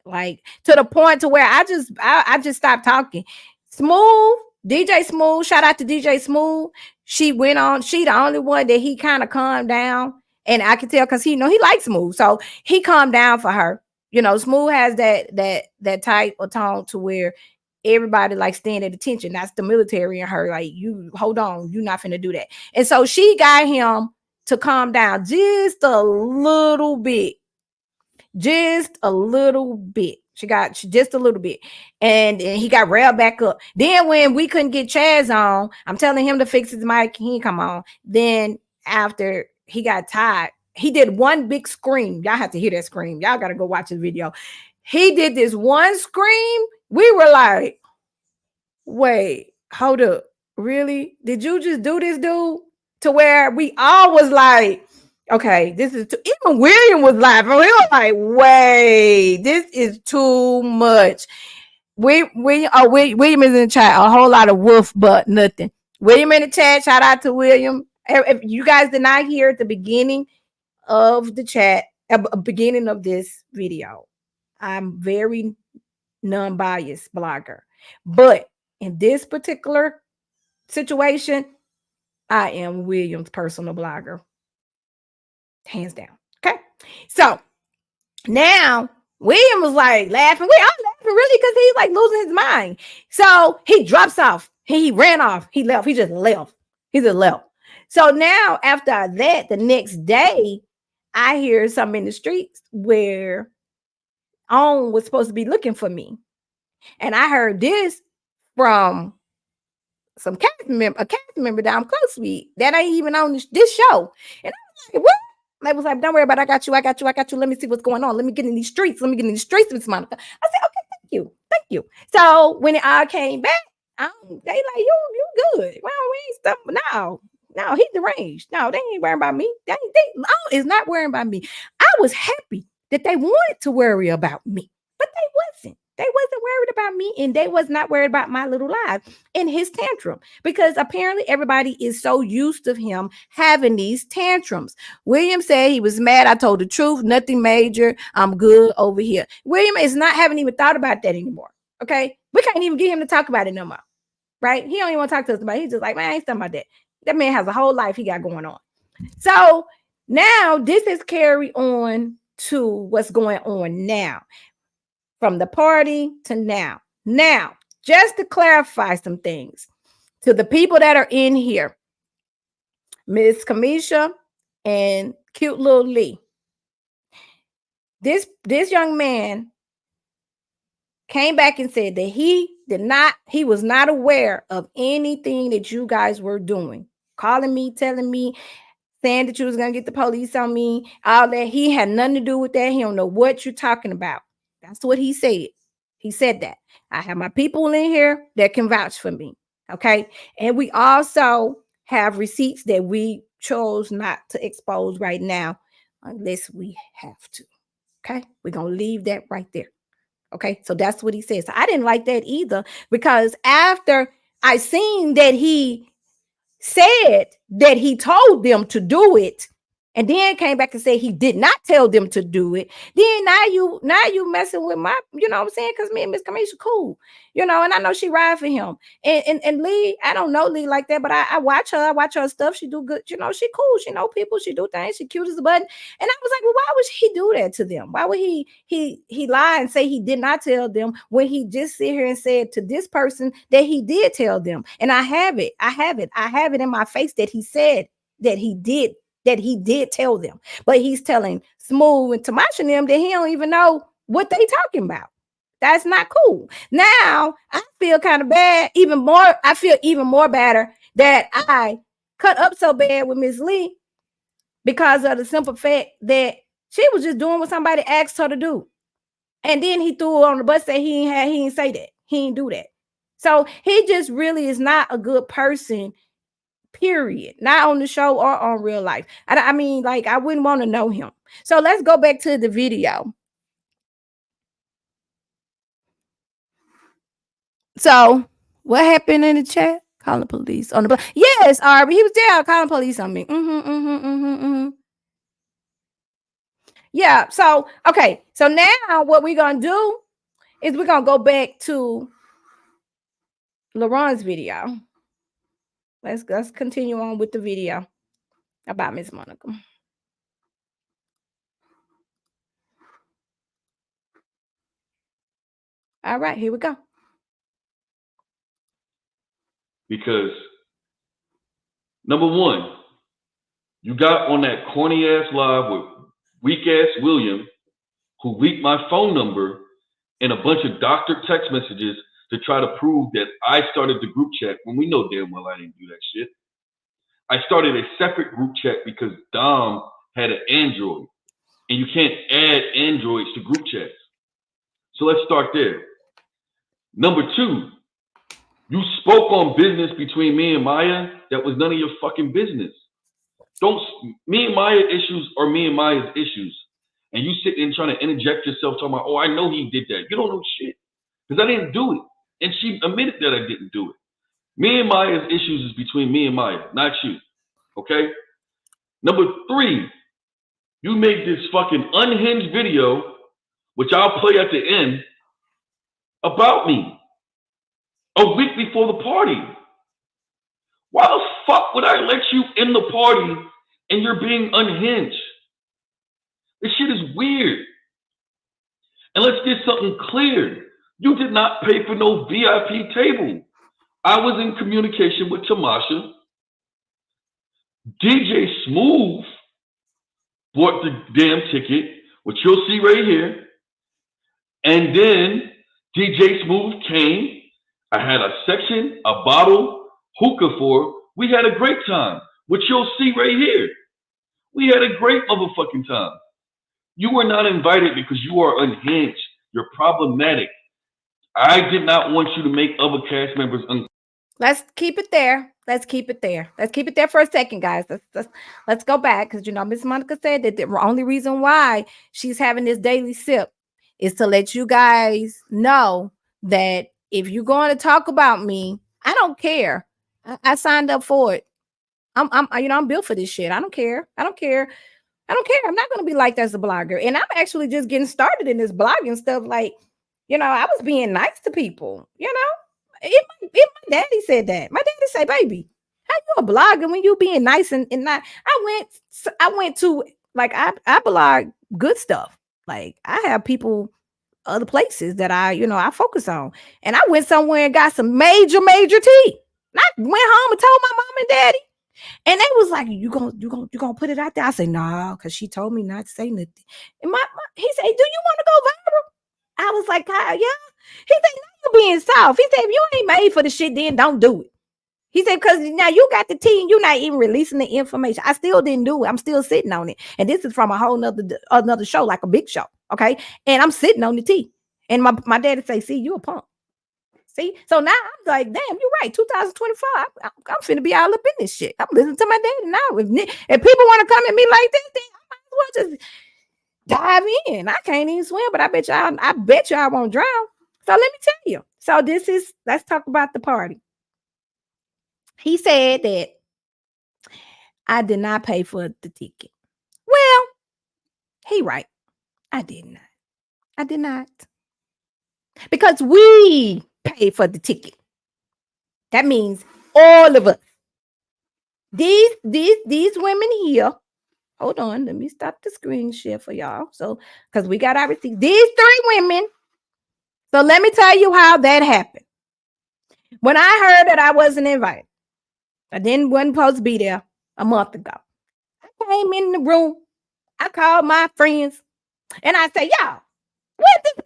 like to the point to where I just stopped talking. Smooth, DJ Smooth, shout out to DJ Smooth. She went on. She the only one that he kind of calmed down, and I could tell because he likes Smooth, so he calmed down for her. Smooth has that type of tone to where everybody like staying at attention. That's the military in her. Like, you hold on, you're not finna do that. And so she got him to calm down just a little bit. Just a little bit. She just a little bit. And he got railed back up. Then when we couldn't get Chaz on, I'm telling him to fix his mic. He didn't come on. Then after he got tired, he did one big scream. Y'all have to hear that scream. Y'all got to go watch the video. He did this one scream. We were like, wait, hold up. Really? Did you just do this, dude? To where we all was like, okay, this is too, even William was laughing. We were like, wait, this is too much. William is in the chat, a whole lot of wolf, but nothing. William in the chat, shout out to William. If you guys did not hear at the beginning of the chat, beginning of this video, I'm very non-biased blogger. But in this particular situation, I am William's personal blogger. Hands down. Okay. So now William was like laughing. We all laughing really because he's like losing his mind. So he drops off. He ran off. He left. He just left. He just left. So now after that, the next day, I hear something in the streets where On was supposed to be looking for me. And I heard this from a cast member that I'm close with that ain't even on this show. And I was like, what? And I was like, don't worry about it. I got you. Let me see what's going on. Let me get in these streets, Miss Monica. I said, okay, thank you. So when it all came back, they like, you good. Well, we ain't stuff. No, he's deranged. No, they ain't worrying about me. They is not worrying about me. I was happy that they wanted to worry about me, but they wasn't. They wasn't worried about me, and they was not worried about my little life and his tantrum, because apparently everybody is so used to him having these tantrums. William said he was mad. I told the truth. Nothing major. I'm good over here. William haven't even thought about that anymore. Okay. We can't even get him to talk about it no more. Right. He don't even want to talk to us about it. He's just like, man, I ain't talking about that. That man has a whole life he got going on. So now this is carry on to what's going on now. From the party to now. Now, just to clarify some things to the people that are in here, Miss Kamisha and cute little Lee. This young man came back and said that he was not aware of anything that you guys were doing. Calling me, telling me, saying that you was going to get the police on me, all that. He had nothing to do with that. He don't know what you're talking about. That's what he said. He said that. I have my people in here that can vouch for me. Okay. And we also have receipts that we chose not to expose right now unless we have to. Okay. We're going to leave that right there. Okay. So that's what he says. So I didn't like that either, because after I seen that he said that he told them to do it, and then came back and said he did not tell them to do it, then now you messing with my, you know what I'm saying? Because me and Miss Kamisha cool, and I know she ride for him. And Lee, I don't know Lee like that, but I watch her. I watch her stuff. She do good. She cool. She know people. She do things. She cute as a button. And I was like, well, why would he do that to them? Why would he lie and say he did not tell them when he just sit here and said to this person that he did tell them? And I have it in my face that he said that he did tell them, but he's telling Smooth and Tamasha and them that he don't even know what they talking about. That's not cool. Now I feel kind of bad, even more. I feel even more better that I cut up so bad with Miss Lee because of the simple fact that she was just doing what somebody asked her to do. And then he threw her on the bus, said he ain't say that. He ain't do that. So he just really is not a good person, period. Not on the show or on real life. I mean, like, I wouldn't want to know him. So let's go back to the video. So what happened in the chat? Calling the police on the bus. Yes, Arby, he was there calling police on me. Yeah. So okay. So now what we're gonna do is we're gonna go back to Laron's video. Let's continue on with the video about Miss Monica. All right, here we go. Because number one, you got on that corny ass live with weak ass William, who leaked my phone number and a bunch of doctored text messages to try to prove that I started the group chat when we know damn well I didn't do that shit. I started a separate group chat because Dom had an Android, and you can't add Androids to group chats. So let's start there. Number two, you spoke on business between me and Maya that was none of your fucking business. Me and Maya issues are me and Maya's issues. And you sitting and trying to interject yourself talking about, oh, I know he did that. You don't know shit. Because I didn't do it. And she admitted that I didn't do it. Me and Maya's issues is between me and Maya, not you. Okay? Number three, you made this fucking unhinged video, which I'll play at the end, about me a week before the party. Why the fuck would I let you in the party and you're being unhinged? This shit is weird. And let's get something clear. You did not pay for no VIP table. I was in communication with Tamasha. DJ Smooth bought the damn ticket, which you'll see right here. And then DJ Smooth came. I had a section, a bottle, hookah for. We had a great time, which you'll see right here. We had a great motherfucking time. You were not invited because you are unhinged. You're problematic. I did not want you to make other cast members Let's keep it there. Let's keep it there. Let's keep it there for a second, guys. Let's go back because, you know, Miss Monica said that the only reason why she's having this daily sip is to let you guys know that if you're going to talk about me, I don't care. I signed up for it. I'm built for this shit. I don't care. I'm not going to be like that as a blogger. And I'm actually just getting started in this blogging stuff. Like, you know, I was being nice to people, you know. If my daddy said that. My daddy say, baby, how you a blogger when you being nice and not? I went to, like, I blog good stuff. Like, I have people other places that I focus on. And I went somewhere and got some major tea. And I went home and told my mom and daddy. And they was like, you gonna put it out there? I said, nah, because she told me not to say nothing. And he said, do you want to go viral? I was like, Kyle, yeah. He said, no, you being soft. He said, if you ain't made for the shit, then don't do it. He said, because now you got the tea and you're not even releasing the information. I still didn't do it. I'm still sitting on it. And this is from a whole another show, like a big show. Okay. And I'm sitting on the tea. And my daddy say, see, you a punk. See? So now I'm like, damn, you're right. 2025. I'm finna be all up in this shit. I'm listening to my daddy now. If people want to come at me like this, then I might as well just dive in. I can't even swim, but I bet you I won't drown. So let me tell you. So let's talk about the party. He said that I did not pay for the ticket. Well, he right. I did not. Because we paid for the ticket. That means all of us. These women here. Hold on, let me stop the screen share for y'all. So, because we got our receipt. These three women. So let me tell you how that happened. When I heard that I wasn't invited, I wasn't supposed to be there a month ago. I came in the room. I called my friends, and I said, "Y'all, where's this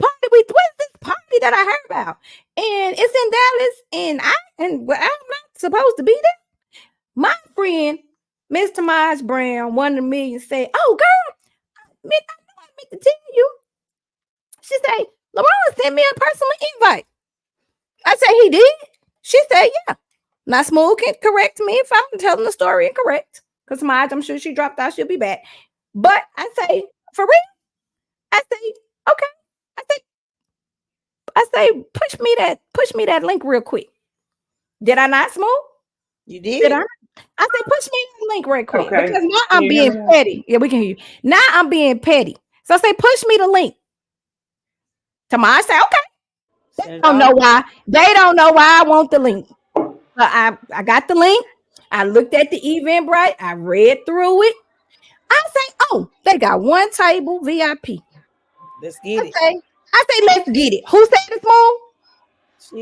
party that I heard about, and it's in Dallas, and I'm not supposed to be there. My friend, Miss Tamaj Brown, 1 in a million, said, "Oh, girl, I know I meant to tell you." She said, "LaRon sent me a personal invite." I said, "He did?" She said, "Yeah." Now, Smooth can correct me if I'm telling the story incorrect, because Tamaj, I'm sure she dropped out. She'll be back. But I say, for real? I say, okay. I say, push me that link real quick. Did I not, Smooth? You Did did. I? I said, push me that link right quick. Okay. Because now Can I'm you hear being me now? petty. Yeah, we can hear you. Now I'm being petty. So I say, push me the link. Tamaj say, okay. Send it Don't know on. why. They don't know why I want the link. But I got the link. I looked at the Eventbrite. I read through it. I say, oh, they got one table VIP. Let's get it. I say, let's get it. Who said it's Smooth?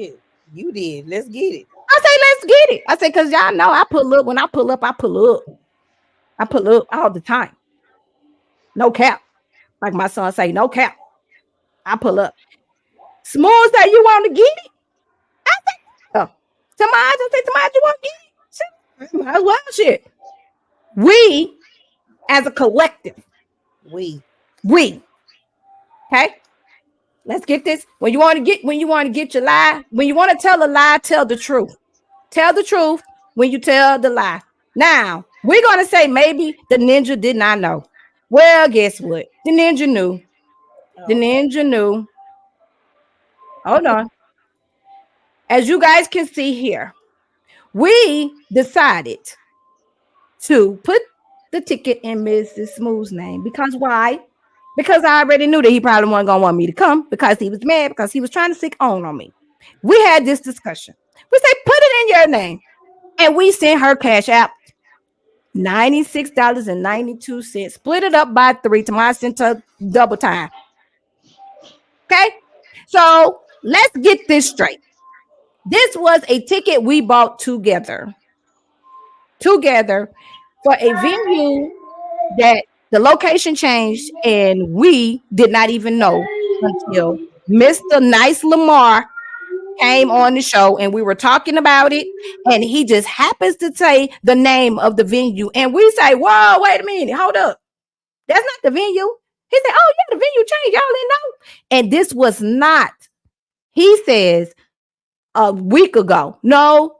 Shit, you did. Let's get it. I say, let's get it. I say, because y'all know I pull up. When I pull up, I pull up. I pull up all the time. No cap. Like my son say, no cap. I pull up. Smooth say, you want to get it? I say, oh. Tamaj, I say, Tamaj, you want to get it? Might as well, shit. We, as a collective, We. Okay? Let's get this. When you want to get your lie, when you want to tell a lie, tell the truth. Tell the truth when you tell the lie. Now, we're going to say maybe the ninja did not know. Well, guess what? The ninja knew. The ninja knew. Hold on. As you guys can see here, we decided to put the ticket in Mrs. Smooth's name. Because why? Because I already knew that he probably wasn't going to want me to come because he was mad because he was trying to sick on me. We had this discussion. We say, put it in your name. And we sent her cash out $96.92. Split it up by 3. Tomorrow sent her double time. Okay? So let's get this straight. This was a ticket we bought together for a venue that the location changed and we did not even know until Mr. Nice Lamar came on the show and we were talking about it and he just happens to say the name of the venue and we say, whoa, wait a minute, hold up. That's not the venue. He said, oh yeah, the venue changed. Y'all didn't know. And this was not, he says, a week ago. No.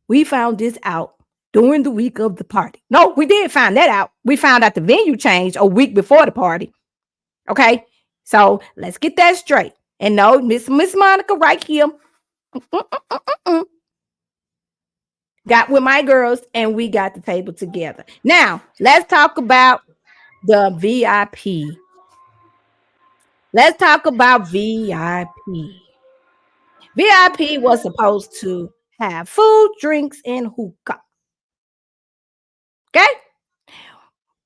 We found this out during the week of the party. No, we did find that out. We found out the venue changed a week before the party. Okay, so let's get that straight. And no, Miss Monica right here got with my girls and we got the table together. Now, let's talk about the VIP. Let's talk about VIP. VIP was supposed to have food, drinks, and hookah. Okay?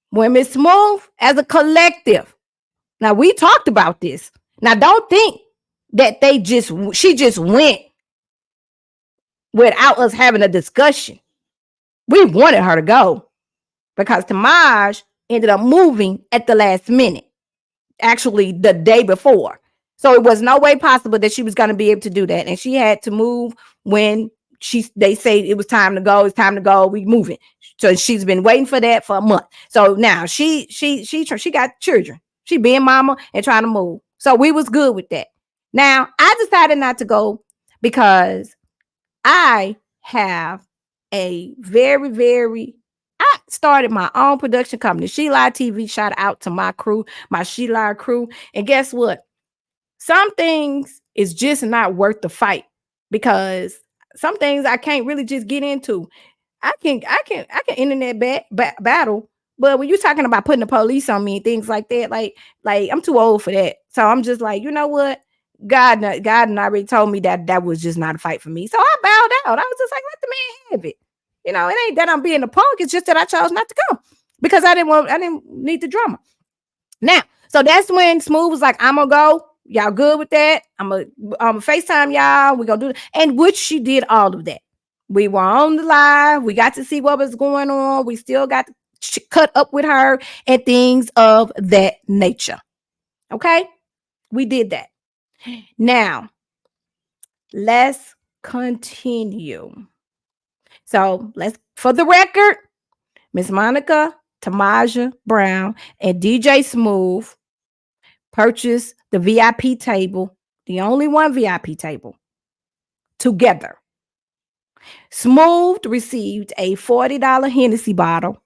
When Miss Smooth as a collective. Now we talked about this. Now don't think that she just went without us having a discussion. We wanted her to go because Tamaj ended up moving at the last minute, actually the day before. So it was no way possible that she was going to be able to do that. And she had to move when they say it was time to go. It's time to go. We moving. So she's been waiting for that for a month. So now she got children. She being mama and trying to move. So we was good with that. Now I decided not to go because I have a I started my own production company, Sheila TV. Shout out to my crew, my Sheila crew. And guess what? Some things is just not worth the fight because some things I can't really just get into. I can internet battle, but when you're talking about putting the police on me and things like that, like I'm too old for that. So I'm just like, you know what? God already told me that was just not a fight for me. So I bowed out. I was just like, let the man have it. You know, it ain't that I'm being a punk. It's just that I chose not to come because I didn't need the drama. Now, so that's when Smooth was like, I'm gonna go. Y'all good with that? I'm gonna FaceTime y'all. We're gonna do it. And which she did all of that. We were on the live. We got to see what was going on. We still got to cut up with her and things of that nature. Okay. We did that. Now, let's continue. So for the record, Miss Monica, Tamaja Brown, and DJ Smooth purchased the VIP table, the only one VIP table, together. Smooth received a $40 Hennessy bottle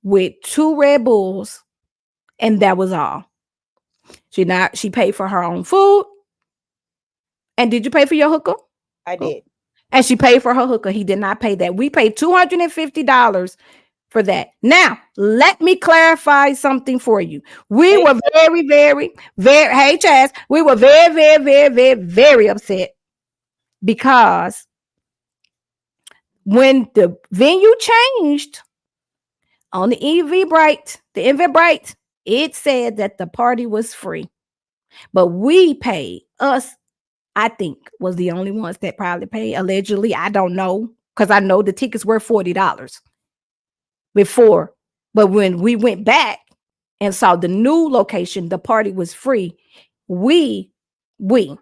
with 2 Red Bulls, and that was all. She paid for her own food. And did you pay for your hooker? I did. And she paid for her hooker. He did not pay that. We paid $250 for that. Now, let me clarify something for you. We were very, very, very, hey, Chaz, we were very, very, very, very, very upset because when the venue changed on the Eventbrite, it said that the party was free. But we paid. Us, I think, was the only ones that probably paid. Allegedly, I don't know, because I know the tickets were $40 before. But when we went back and saw the new location, the party was free. We were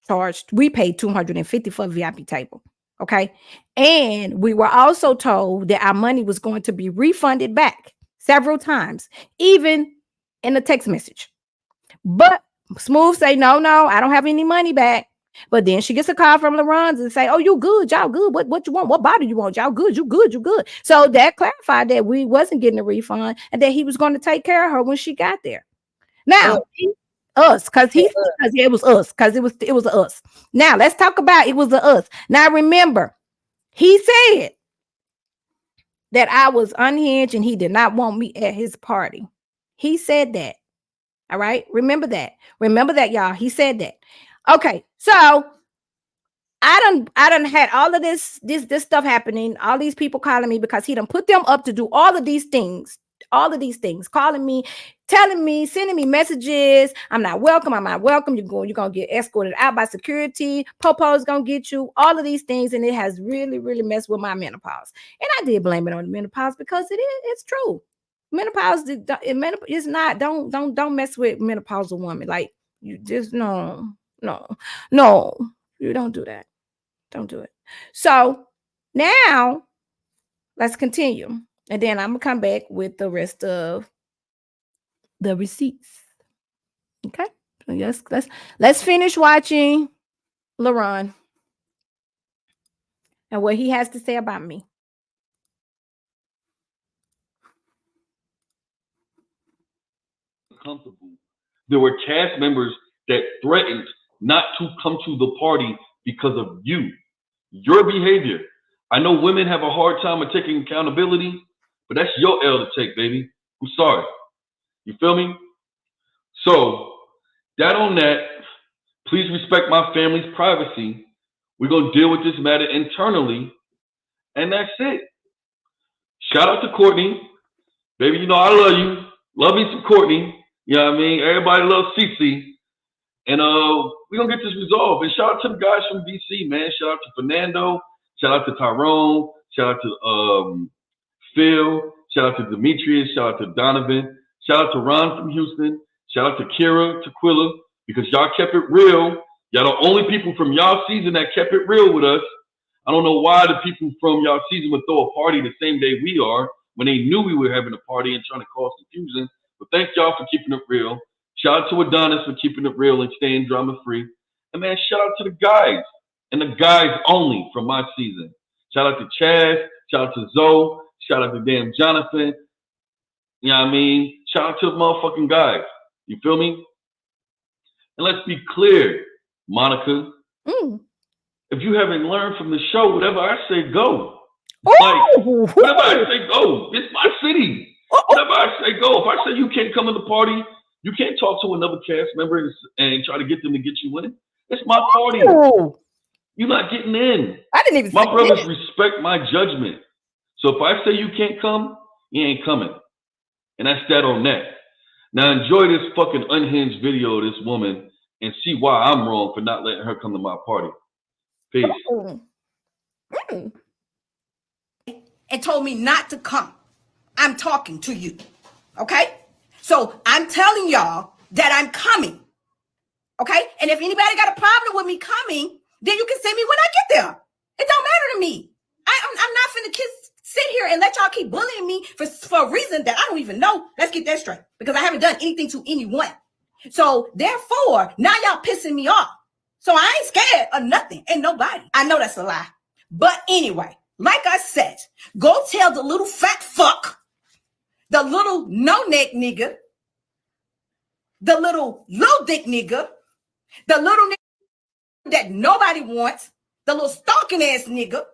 charged. We paid $250 for a VIP table. Okay. And we were also told that our money was going to be refunded back several times, even in a text message. But Smooth say, no, I don't have any money back. But then she gets a call from Laron and say, oh, you good, y'all good. What you want? What bottle you want? Y'all good, you good, you good. So that clarified that we wasn't getting a refund and that he was going to take care of her when she got there. Now, because it was us, because it was us. Now let's talk about it was us. Now remember, he said that I was unhinged and he did not want me at his party. He said that. All right. Remember that. Remember that, y'all. He said that. Okay. So I done had all of this stuff happening. All these people calling me because he done put them up to do all of these things, calling me, telling me, sending me messages. I'm not welcome. You're going to get escorted out by security. Popo's going to get you, all of these things. And it has really, really messed with my menopause. And I did blame it on the menopause because it's true. Menopause is not, don't mess with menopausal woman. Like, you just no, you don't do that. Don't do it. So now let's continue. And then I'm gonna come back with the rest of the receipts. Okay. So let's finish watching Laron and what he has to say about me. Comfortable. There were cast members that threatened not to come to the party because of your behavior. I know women have a hard time of taking accountability, but that's your L to take, baby. I'm sorry. You feel me? So, that on that, please respect my family's privacy. We're going to deal with this matter internally, and that's it. Shout out to Courtney. Baby, you know I love you. Love me some Courtney. You know what I mean? Everybody loves Cece. And we're going to get this resolved. And shout out to the guys from DC, man. Shout out to Fernando. Shout out to Tyrone. Shout out to Phil. Shout out to Demetrius. Shout out to Donovan. Shout out to Ron from Houston. Shout out to Kira, Tequila, because y'all kept it real. Y'all the only people from y'all season that kept it real with us. I don't know why the people from y'all season would throw a party the same day we are when they knew we were having a party and trying to cause confusion. But thank y'all for keeping it real. Shout out to Adonis for keeping it real and staying drama free. And man, shout out to the guys and the guys only from my season. Shout out to Chaz. Shout out to Zoe. Shout out to damn Jonathan. You know what I mean? Shout out to the motherfucking guys. You feel me? And let's be clear, Monica. If you haven't learned from the show, whatever I say, go. Like, whatever I say, go. It's my city. Whatever I say, go. If I say you can't come to the party, you can't talk to another cast member and try to get them to get you in. It's my party. You're not getting in. I didn't even. My brothers respect my judgment. So if I say you can't come, you ain't coming. And that's that on that. Now enjoy this fucking unhinged video of this woman and see why I'm wrong for not letting her come to my party. Peace. And told me not to come. I'm talking to you. Okay? So I'm telling y'all that I'm coming. Okay? And if anybody got a problem with me coming, then you can send me when I get there. It don't matter to me. I'm not finna sit here and let y'all keep bullying me for a reason that I don't even know. Let's get that straight. Because I haven't done anything to anyone. So therefore, now y'all pissing me off. So I ain't scared of nothing and nobody. I know that's a lie. But anyway, like I said, go tell the little fat fuck, the little no-neck nigga, the little low dick nigga, the little nigga that nobody wants, the little stalking ass nigga.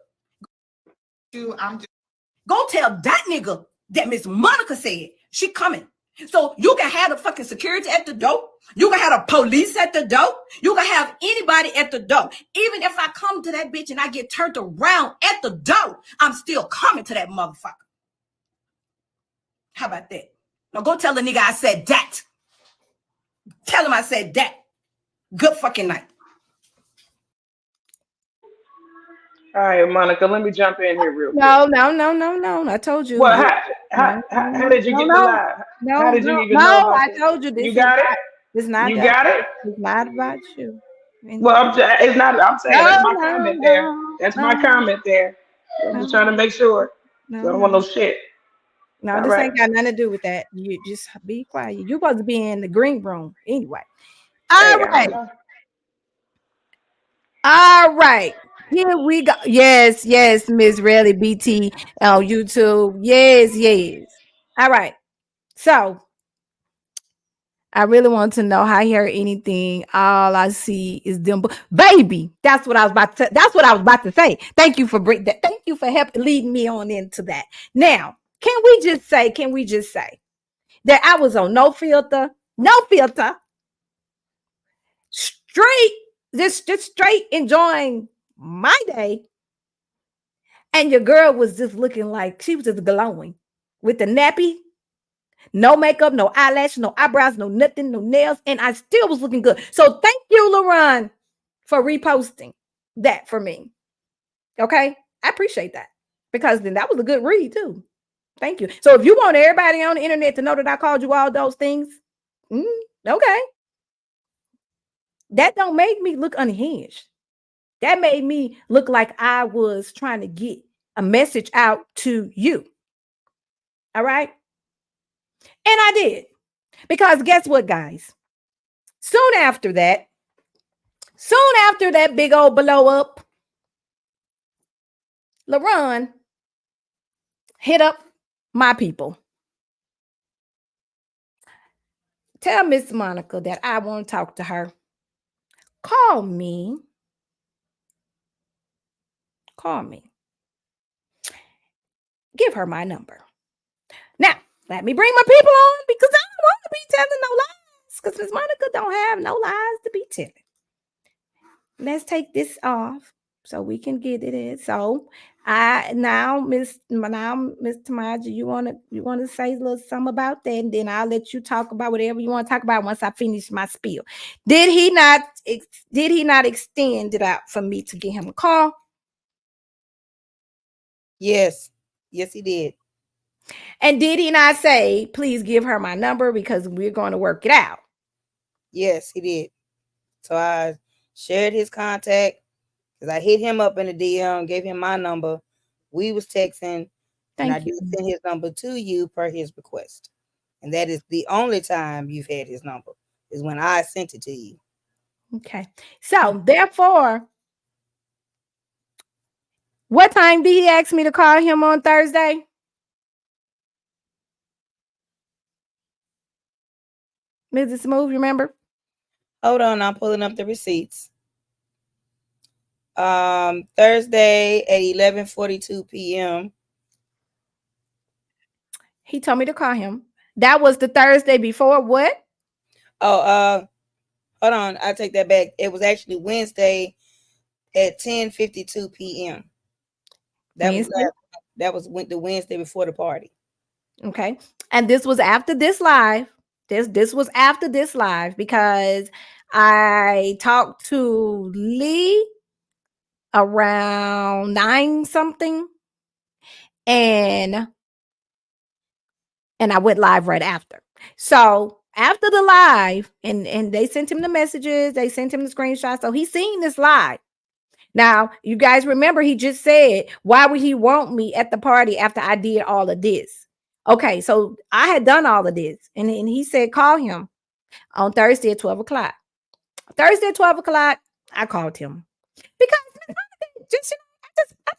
Go tell that nigga that Miss Monica said she coming. So you can have the fucking security at the door. You can have the police at the door. You can have anybody at the door. Even if I come to that bitch and I get turned around at the door, I'm still coming to that motherfucker. How about that? Now go tell the nigga I said that. Tell him I said that. Good fucking night. All right, Monica, let me jump in here real quick. No. I told you. Well, how did you get the live? How did you even know about I this? told you this. You got it? It's not. You got it? It's not about you. Well, it's not. I'm saying that's my comment there. That's my comment there. I'm just trying to make sure. I don't want no shit. No, this ain't got nothing to do with that. You just be quiet. You're supposed to be in the green room anyway. All right. Here we go. Yes, Miss Rally BT on YouTube. Yes. All right. So I really want to know how I hear anything. All I see is them. Baby, that's what I was about to say. Thank you for that. Thank you for helping leading me on into that. Now, can we just say that I was on no filter, just straight enjoying my day. And your girl was just looking like she was just glowing with the nappy, no makeup, no eyelash, no eyebrows, no nothing, no nails. And I still was looking good. So thank you, Laron, for reposting that for me. Okay. I appreciate that because then that was a good read too. Thank you. So if you want everybody on the internet to know that I called you all those things, okay. That don't make me look unhinged. That made me look like I was trying to get a message out to you. All right. And I did. Because guess what, guys? Soon after that big old blow up, Laron hit up my people. Tell Miss Monica that I want to talk to her. Call me. Give her my number. Now, let me bring my people on because I don't want to be telling no lies because Miss Monica don't have no lies to be telling. Let's take this off so we can get it in. So Miss Tamaja, you wanna say a little something about that, and then I'll let you talk about whatever you want to talk about once I finish my spiel. Did he not extend it out for me to get him a call? Yes, he did. And did he not say, please give her my number because we're going to work it out? Yes, he did. So I shared his contact because I hit him up in the DM, gave him my number. We was texting, and I did send his number to you per his request. And that is the only time you've had his number is when I sent it to you. Okay. So therefore, what time did he ask me to call him on Thursday? Mrs. Smooth, remember? Hold on, I'm pulling up the receipts. Thursday at 11:42 p.m. He told me to call him. That was the Thursday before what? Oh, hold on, I take that back. It was actually Wednesday at 10:52 p.m. That was the Wednesday before the party. Okay. And this was after this live. This was after this live because I talked to Lee around 9 something and I went live right after. So after the live, and they sent him the messages, they sent him the screenshots. So he's seen this live. Now, you guys remember he just said, why would he want me at the party after I did all of this? Okay, so I had done all of this. And he said, call him on Thursday at 12 o'clock. Thursday at 12 o'clock, I called him. Because I'm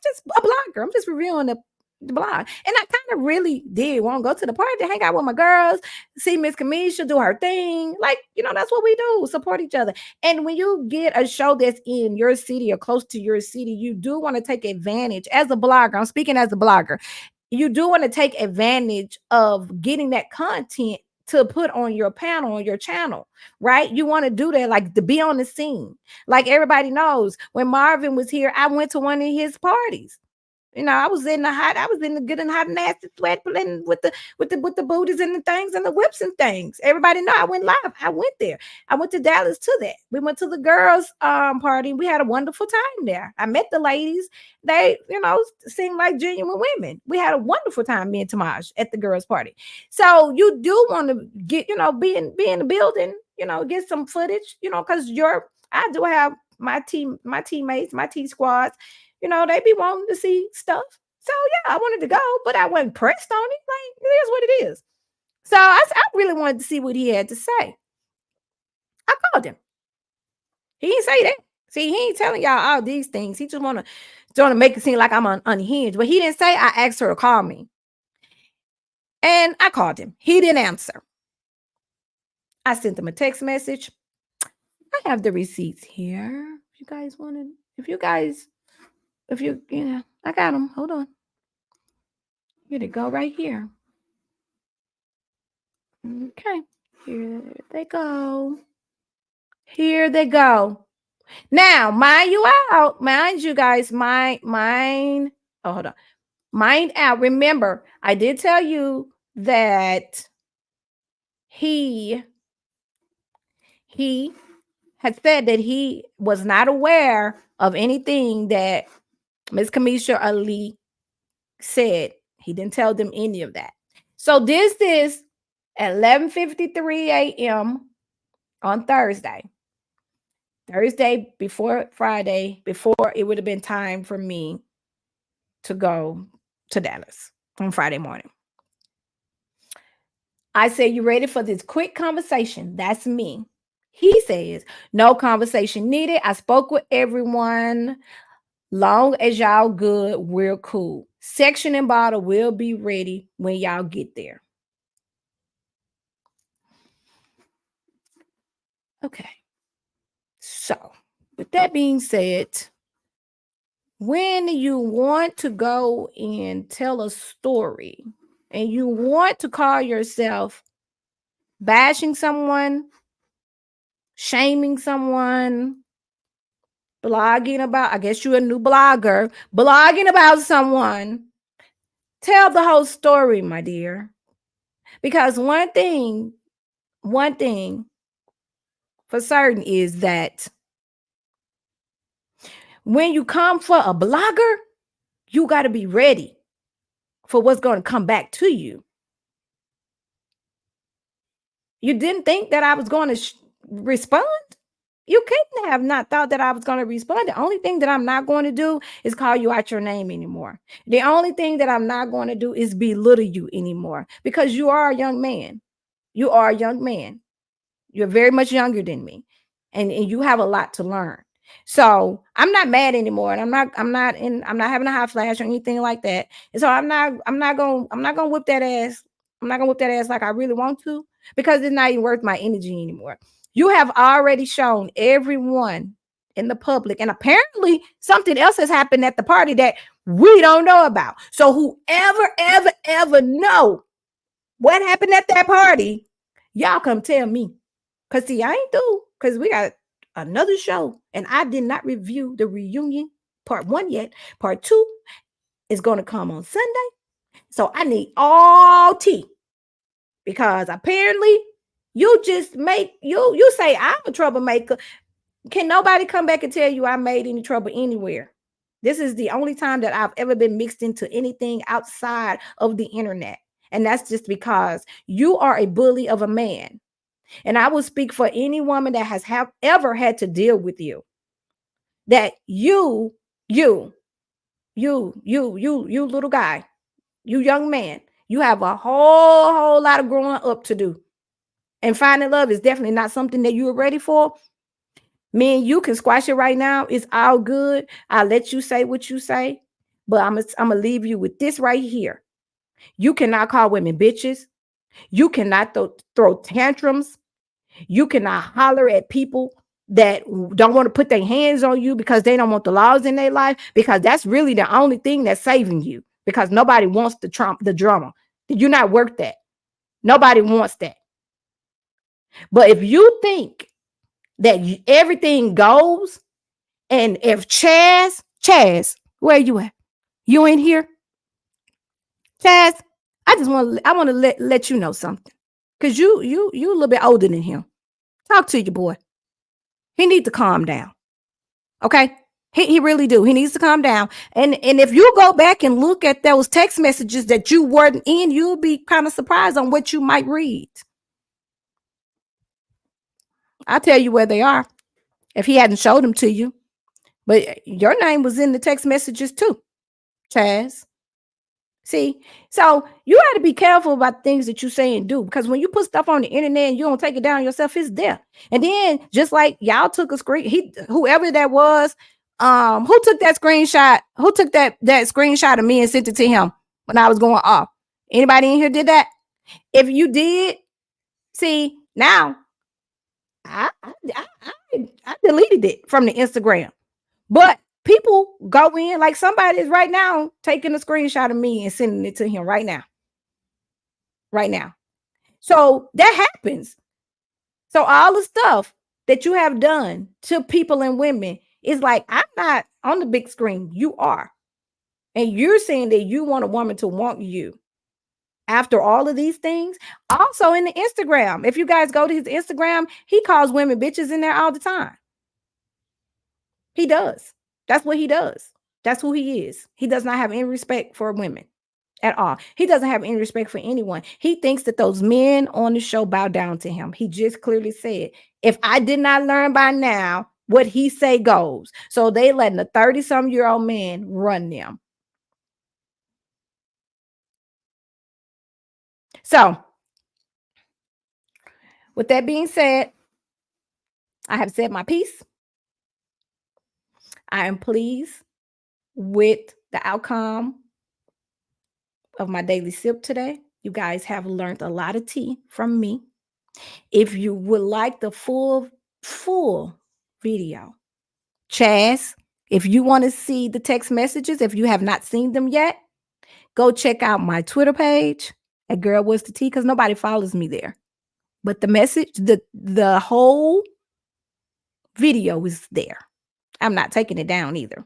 just a blogger. I'm just reviewing the blog. And I kind of really did want to go to the party, hang out with my girls, see Miss Kamisha do her thing. Like, that's what we do, support each other. And when you get a show that's in your city or close to your city, you do want to take advantage as a blogger. I'm speaking as a blogger. You do want to take advantage of getting that content to put on your panel, on your channel, right? You want to do that, like to be on the scene. Like everybody knows, when Marvin was here, I went to one of his parties. I was in the good and hot and nasty sweat playing with the booties and the things and the whips and things. Everybody know I went live. I went there. I went to Dallas to that. We went to the girls' party. We had a wonderful time there. I met the ladies. They, seemed like genuine women. We had a wonderful time, me and Tamaj, at the girls' party. So you do want to get, be in the building, get some footage, because I do have my teammates, my T squads. They be wanting to see stuff. So yeah, I wanted to go, but I wasn't pressed on it. Like, it is what it is. So I really wanted to see what he had to say. I called him. He didn't say that. See, he ain't telling y'all all these things. He just want to make it seem like I'm unhinged. But he didn't say. I asked her to call me. And I called him. He didn't answer. I sent him a text message. I have the receipts here. If you guys, I got them. Hold on. Here they go, right here. Okay. Here they go. Here they go. Now, mind you guys, mind. Oh, hold on. Mind out. Remember, I did tell you that he had said that he was not aware of anything that Ms. Kamisha Ali said. He didn't tell them any of that. So this is at 11:53 a.m. on Thursday before Friday, before it would have been time for me to go to Dallas on Friday morning. I said, you ready for this quick conversation? That's me. He says, no conversation needed. I spoke with everyone. Long as y'all good, we're cool. Section and bottle will be ready when y'all get there. Okay. So, with that being said, when you want to go and tell a story and you want to call yourself bashing someone, shaming someone, blogging about, I guess you're a new blogger, blogging about someone, tell the whole story, my dear. Because one thing for certain is that when you come for a blogger, you got to be ready for what's going to come back to you. You didn't think that I was going to respond? You couldn't have not thought that I was going to respond. The only thing that I'm not going to do is call you out your name anymore. The only thing that I'm not going to do is belittle you anymore, because you are a young man. You are a young man. You're very much younger than me, and you have a lot to learn. So I'm not mad anymore, and I'm not having a hot flash or anything like that. And so I'm not gonna whip that ass. I'm not gonna whip that ass like I really want to, because it's not even worth my energy anymore. You have already shown everyone in the public, and apparently something else has happened at the party that we don't know about. So whoever ever know what happened at that party, y'all come tell me. Because see, I ain't through, because we got another show, and I did not review the reunion part 1 yet. Part 2 is going to come on Sunday. So I need all tea, because apparently you just you say I'm a troublemaker. Can nobody come back and tell you I made any trouble anywhere? This is the only time that I've ever been mixed into anything outside of the internet. And that's just because you are a bully of a man. And I will speak for any woman that has ever had to deal with you. That you little guy, you young man, you have a whole lot of growing up to do. And finding love is definitely not something that you are ready for. Me and you can squash it right now. It's all good. I'll let you say what you say, but I'm gonna leave you with this right here. You cannot call women bitches. You cannot throw tantrums. You cannot holler at people that don't want to put their hands on you because they don't want the laws in their life, because that's really the only thing that's saving you, because nobody wants the drama. You're not worth that. Nobody wants that. But if you think that everything goes, and if Chaz, where you at? You in here? Chaz, I want to let you know something. Cause you a little bit older than him. Talk to your boy. He needs to calm down. Okay? He really do. He needs to calm down. And if you go back and look at those text messages that you weren't in, you'll be kind of surprised on what you might read. I'll tell you where they are if he hadn't showed them to you. But your name was in the text messages too, Chaz. See, so you got to be careful about things that you say and do, because when you put stuff on the internet and you don't take it down yourself, it's there. And then just like y'all took a screen, whoever that was, who took that screenshot? Who took that screenshot of me and sent it to him when I was going off? Anybody in here did that? If you did, see now, I deleted it from the Instagram, but people go in, like somebody is right now taking a screenshot of me and sending it to him right now. Right now. So that happens. So all the stuff that you have done to people and women is like, I'm not on the big screen. You are. And you're saying that you want a woman to want you after all of these things. Also in the Instagram, if you guys go to his Instagram, he calls women bitches in there all the time. He does. That's what he does. That's who he is. He does not have any respect for women at all. He doesn't have any respect for anyone. He thinks that those men on the show bow down to him. He just clearly said, if I did not learn by now, what he say goes. So they letting a 30-some-year-old man run them. So with that being said, I have said my piece. I am pleased with the outcome of my daily sip today. You guys have learned a lot of tea from me. If you would like the full video, Chaz, if you want to see the text messages, if you have not seen them yet, go check out my Twitter page at Girl What's the Tea, because nobody follows me there. But the message, the whole video is there. I'm not taking it down either.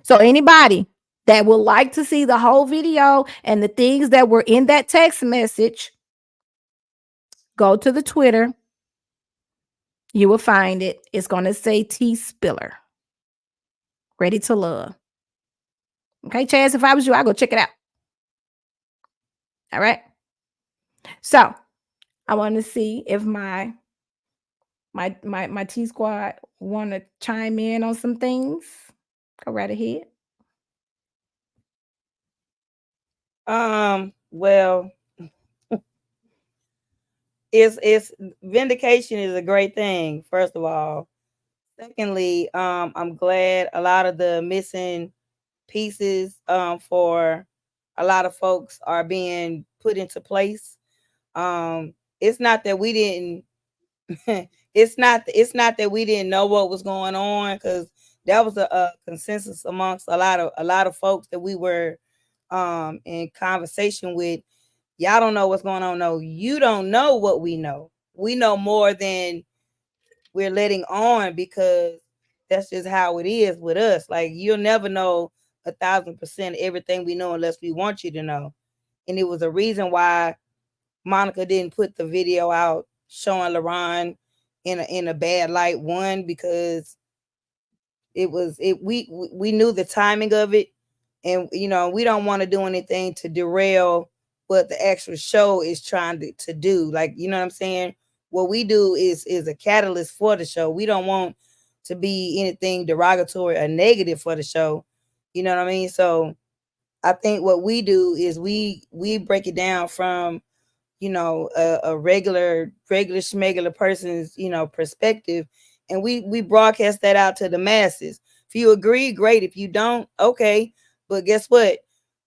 So anybody that would like to see the whole video and the things that were in that text message, go to the Twitter. You will find it. It's going to say Tea Spiller. Ready to love. Okay, Chaz, if I was you, I'll go check it out. All right. So I want to see if my T Squad want to chime in on some things. Go right ahead. Well, it's vindication is a great thing, first of all. Secondly, I'm glad a lot of the missing pieces for a lot of folks are being put into place. It's not that we didn't it's not that we didn't know what was going on, because that was a consensus amongst a lot of folks that we were in conversation with. Y'all don't know what's going on. No, you don't know what we know. We know more than we're letting on, because that's just how it is with us. Like, you'll never know 1,000% everything we know unless we want you to know. And it was a reason why Monica didn't put the video out showing Laron in a bad light. One, because we knew the timing of it, and we don't want to do anything to derail what the actual show is trying to do. Like, you know what I'm saying? What we do is a catalyst for the show. We don't want to be anything derogatory or negative for the show. You know what I mean? So I think what we do is we break it down from, you know, a regular schmegular person's, you know, perspective, and we broadcast that out to the masses. If you agree, great. If you don't, okay. But guess what?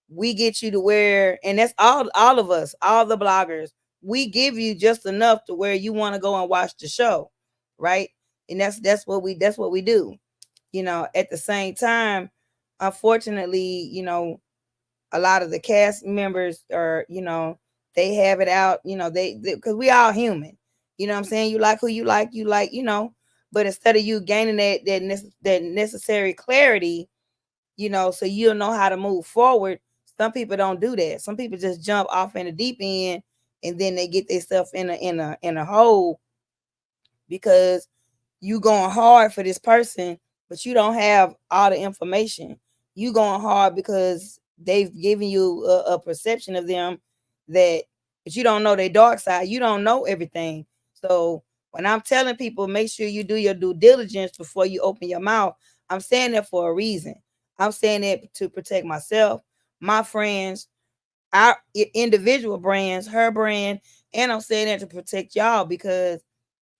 We get you to where, and that's all of us, all the bloggers, we give you just enough to where you want to go and watch the show, right? And that's what we do. You know, at the same time, unfortunately, you know, a lot of the cast members are, you know, they have it out, you know, they because we all human. You know what I'm saying? You like who you like, you know, but instead of you gaining that necessary clarity, you know, so you'll know how to move forward. Some people don't do that. Some people just jump off in the deep end, and then they get themselves in a hole because you going hard for this person, but you don't have all the information. You going hard because they've given you a perception of them that, but you don't know their dark side. You don't know everything. So when I'm telling people, make sure you do your due diligence before you open your mouth, I'm saying that for a reason. I'm saying that to protect myself, my friends, our individual brands, her brand, and I'm saying that to protect y'all because,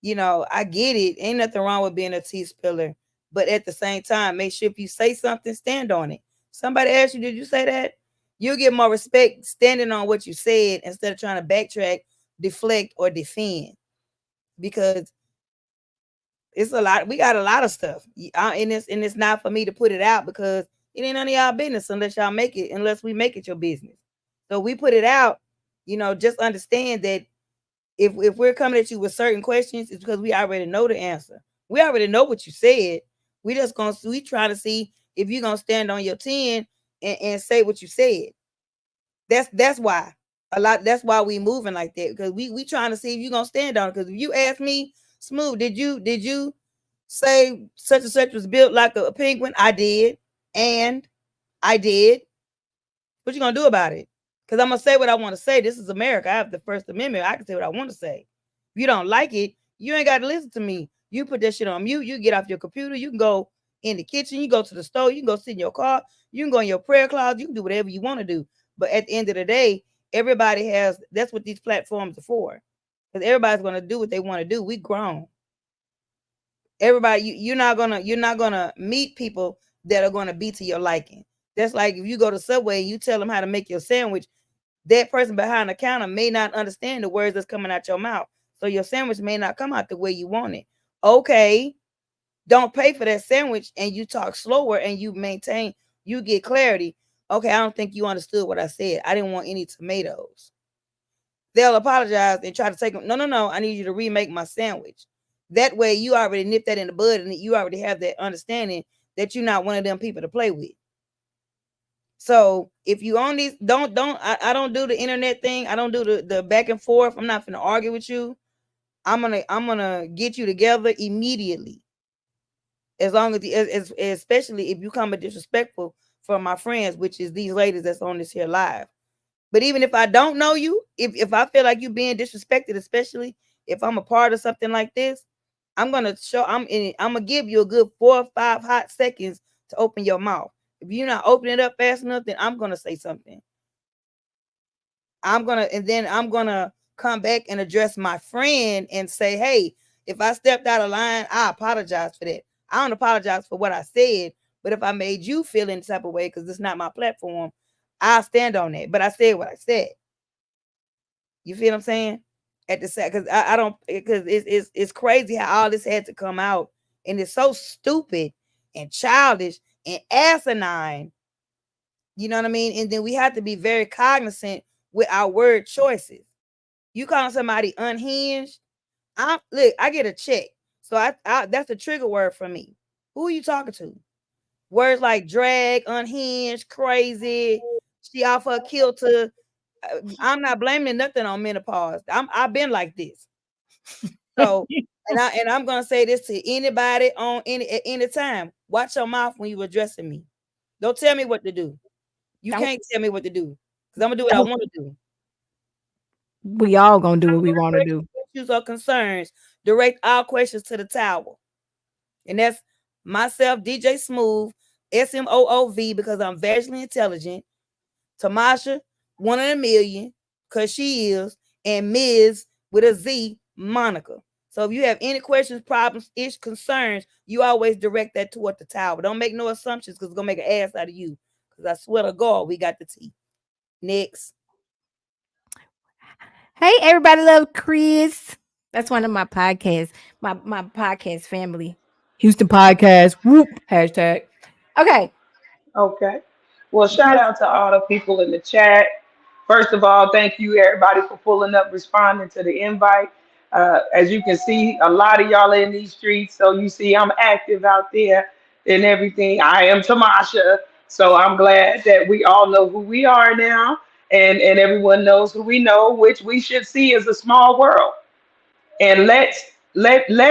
you know, I get it. Ain't nothing wrong with being a tea spiller. But at the same time, make sure if you say something, stand on it. Somebody asks you, did you say that? You'll get more respect standing on what you said instead of trying to backtrack, deflect, or defend. Because it's a lot. We got a lot of stuff. And it's not for me to put it out because it ain't none of y'all business unless we make it your business. So we put it out, you know, just understand that if we're coming at you with certain questions, it's because we already know the answer. We already know what you said. We trying to see if you're gonna stand on your 10 and say what you said. That's why that's why we moving like that, because we trying to see if you're gonna stand on it. Because if you ask me, Smooth, did you say such and such was built like a penguin? I did, and I did. What you gonna do about it? Because I'm gonna say what I want to say. This is America. I have the First Amendment. I can say what I want to say. If you don't like it, you ain't got to listen to me. You put that shit on mute. You get off your computer. You can go in the kitchen. You go to the store. You can go sit in your car. You can go in your prayer closet. You can do whatever you want to do. But at the end of the day, everybody has. That's what these platforms are for. Because everybody's gonna do what they want to do. We grown. Everybody, you're not gonna meet people that are gonna be to your liking. That's like if you go to Subway and you tell them how to make your sandwich, that person behind the counter may not understand the words that's coming out your mouth. So your sandwich may not come out the way you want it. Okay, don't pay for that sandwich and you talk slower and you get clarity. Okay, I don't think you understood what I said. I didn't want any tomatoes. They'll apologize and try to take them. No. I need you to remake my sandwich. That way you already nip that in the bud and you already have that understanding that you're not one of them people to play with. So if you on these, I don't do the internet thing. I don't do the back and forth. I'm not gonna argue with you. I'm gonna get you together immediately. As long as especially if you come disrespectful from my friends, which is these ladies that's on this here live. But even if I don't know you, if I feel like you being disrespected, especially if I'm a part of something like this, I'm gonna give you a good 4 or 5 hot seconds to open your mouth. If you're not opening it up fast enough, then I'm gonna say something. I'm gonna come back and address my friend and say, hey, if I stepped out of line, I apologize for that. I don't apologize for what I said, but if I made you feel any type of way because it's not my platform, I'll stand on that. But I said what I said. You feel what I'm saying? At the same, because I don't, because it's crazy how all this had to come out, and it's so stupid and childish and asinine. You know what I mean? And then we have to be very cognizant with our word choices. You calling somebody unhinged? I get a check, so I that's a trigger word for me. Who are you talking to? Words like drag, unhinged, crazy, she off her kilter. I'm not blaming nothing on menopause. I've been like this. So and I'm gonna say this to anybody on any time. Watch your mouth when you addressing me. Don't tell me what to do. You can't tell me what to do because I'm gonna do what I want to do. we all gonna do what we want to do. Issues or concerns, direct all questions to the tower. And that's myself, DJ Smooth, SMOOV, because I'm vastly intelligent. Tamasha, 1 in a million, because she is, and Ms. with a Z, Monica. So if you have any questions, problems, concerns, you always direct that toward the tower. Don't make no assumptions because it's going to make an ass out of you. Because I swear to God, we got the tea. Next. Hey, everybody love Chris. That's one of my podcasts, my podcast family. Houston Podcast. Whoop. Hashtag. Okay. Okay. Well, shout out to all the people in the chat. First of all, thank you everybody for pulling up, responding to the invite. As you can see, a lot of y'all are in these streets, so you see I'm active out there and everything. I am Tamasha, so I'm glad that we all know who we are now, and everyone knows who we know, which we should see as a small world. And let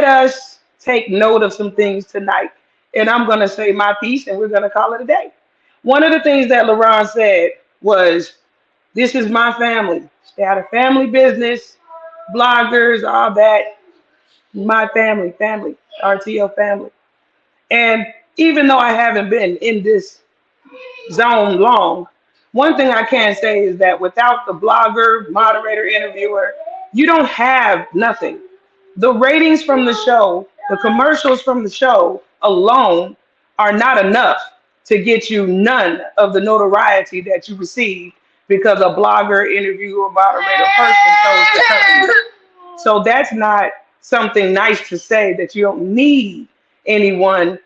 us take note of some things tonight. And I'm gonna say my piece, and we're gonna call it a day. One of the things that Laron said was, "This is my family. They had a family business, bloggers, all that. My family, RTO family." And even though I haven't been in this zone long, one thing I can say is that without the blogger, moderator, interviewer, you don't have nothing. The ratings from the show, the commercials from the show alone are not enough to get you none of the notoriety that you receive because a blogger, interviewer, moderator person chose to cover you. So that's not something nice to say that you don't need anyone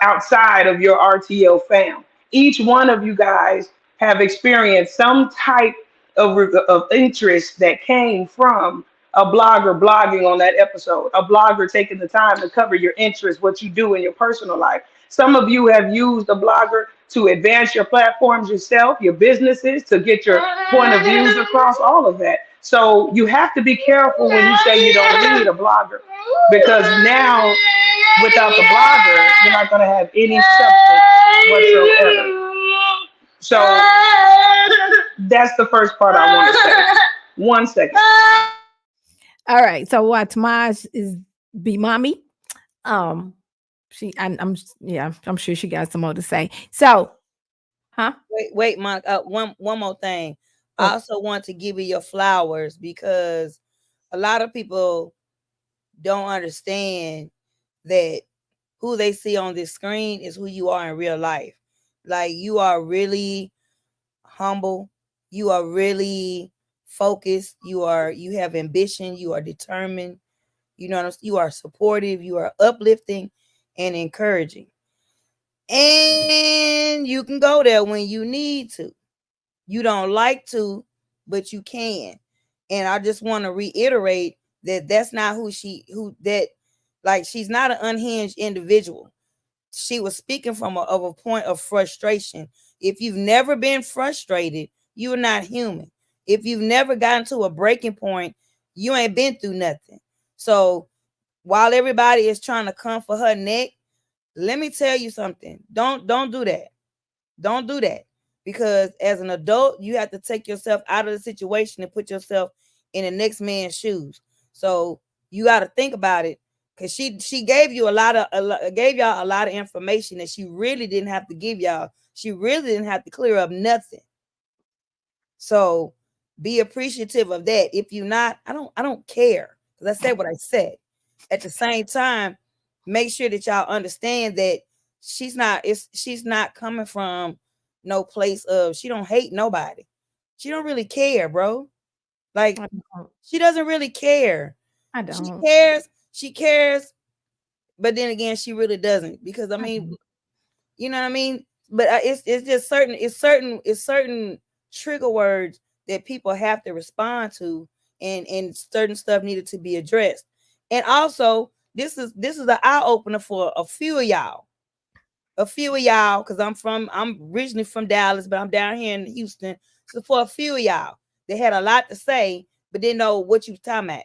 outside of your RTO fam. Each one of you guys have experienced some type of interest that came from a blogger blogging on that episode, a blogger taking the time to cover your interests, what you do in your personal life. Some of you have used a blogger to advance your platforms yourself, your businesses, to get your point of views across, all of that. So you have to be careful when you say you don't need a blogger, because now without the blogger, you're not going to have any substance whatsoever. So that's the first part I want to say. 1 second. All right. So what Tamaj is be mommy. I'm sure she got some more to say. So, huh? Wait, Monica. One more thing. Oh. I also want to give you your flowers because a lot of people don't understand that who they see on this screen is who you are in real life. Like, you are really humble, you are really focused, you have ambition, you are determined, you are supportive, you are uplifting and encouraging. And you can go there when you need to. You don't like to, but you can. And I just want to reiterate that that's not she's not an unhinged individual. She was speaking from a point of frustration. If you've never been frustrated, you're not human. If you've never gotten to a breaking point, you ain't been through nothing. So while everybody is trying to come for her neck, let me tell you something. Don't do that. Don't do that. Because as an adult, you have to take yourself out of the situation and put yourself in the next man's shoes. So you got to think about it, because she gave you gave y'all a lot of information that she really didn't have to give y'all. She really didn't have to clear up nothing. So be appreciative of that. If you're not, I don't care, because I said what I said. At the same time, make sure that y'all understand that she's not coming from no place of, she don't hate nobody. She don't really care, bro. Like, she doesn't really care. I don't. She cares, but then again, she really doesn't, because I mean, you know what I mean? But it's just certain trigger words that people have to respond to, and certain stuff needed to be addressed. And also, this is an eye opener for a few of y'all, because I'm originally from Dallas, but I'm down here in Houston. So for a few of y'all, they had a lot to say, but didn't know what you was talking about.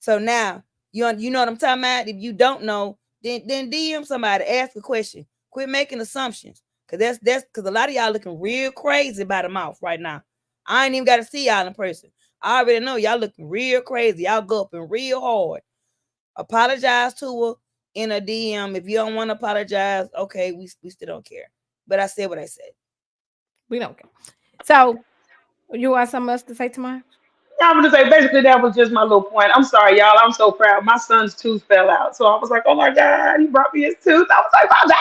So now you know what I'm talking about. If you don't know, then DM somebody, ask a question. Quit making assumptions, because that's because a lot of y'all looking real crazy by the mouth right now. I ain't even got to see y'all in person, I already know y'all looking real crazy. Y'all go up and real hard. Apologize to her in a DM. If you don't want to apologize, okay, we still don't care. But I said what I said. We don't care. So you want something else to say tomorrow? I'm gonna say basically that was just my little point. I'm sorry, y'all. I'm so proud. My son's tooth fell out, so I was like, "Oh my God, he brought me his tooth." I was like, "My God,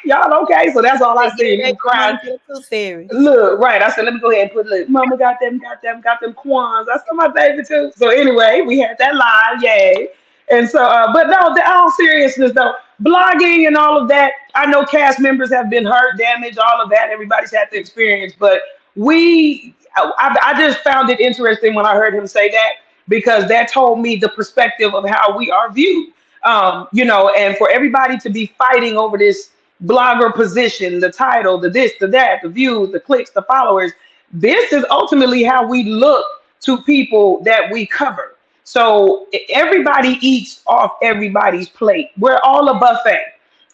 y'all okay?" So that's all I see. He was crying. Tooth fairy. Look, right. I said, let me go ahead and put, look, Mama got them Kwans. That's my baby too. So anyway, we had that live, yay. And so, but no, all seriousness though, blogging and all of that. I know cast members have been hurt, damaged, all of that. Everybody's had the experience, but I just found it interesting when I heard him say that because that told me the perspective of how we are viewed. And for everybody to be fighting over this blogger position, the title, the this, the that, the views, the clicks, the followers. This is ultimately how we look to people that we cover. So everybody eats off everybody's plate. We're all a buffet,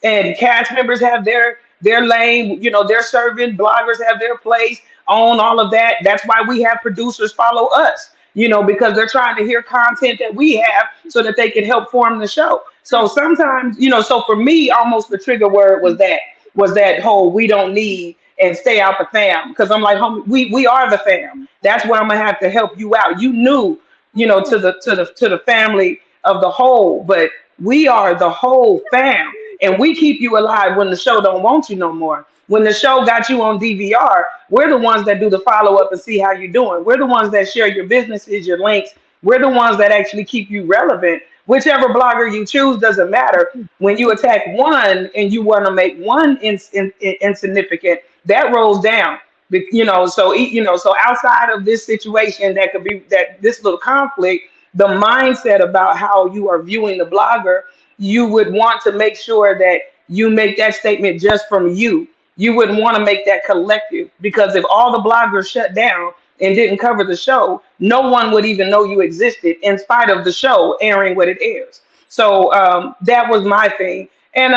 and cast members have their lane. They're serving. Bloggers have their place on all of that. That's why we have producers follow us. Because they're trying to hear content that we have so that they can help form the show. So sometimes, so for me, almost the trigger word was that whole we don't need and stay out the fam. Because I'm like, homie, we are the fam. That's where I'm gonna have to help you out. You knew, to the family of the whole, but we are the whole fam. And we keep you alive when the show don't want you no more. When the show got you on DVR, we're the ones that do the follow up and see how you're doing. We're the ones that share your businesses, your links. We're the ones that actually keep you relevant. Whichever blogger you choose doesn't matter. When you attack one and you want to make one insignificant, that rolls down. So outside of this situation, that could be that this little conflict, the mindset about how you are viewing the blogger, you would want to make sure that you make that statement just from you. You wouldn't want to make that collective, because if all the bloggers shut down and didn't cover the show, no one would even know you existed in spite of the show airing what it airs. So that was my thing. And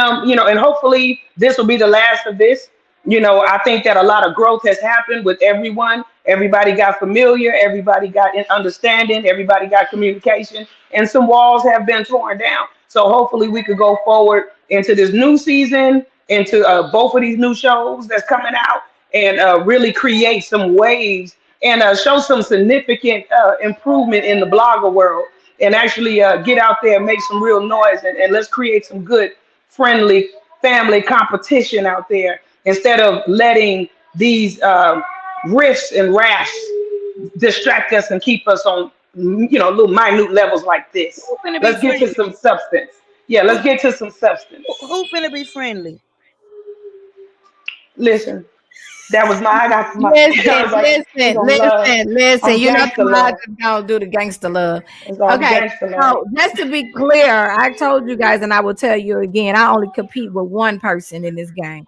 hopefully this will be the last of this. I think that a lot of growth has happened with everyone. Everybody got familiar, everybody got in understanding, everybody got communication, and some walls have been torn down. So hopefully we could go forward into this new season, into both of these new shows that's coming out, and really create some waves and show some significant improvement in the blogger world, and actually get out there and make some real noise, and let's create some good, friendly family competition out there instead of letting these riffs and rafts distract us and keep us on little minute levels like this. Let's get to some substance. Yeah, let's get to some substance. Who finna be friendly? Listen, that was I got my listen. You know, tomorrow don't do the gangster love. Okay, so just to be clear, I told you guys, and I will tell you again, I only compete with one person in this game,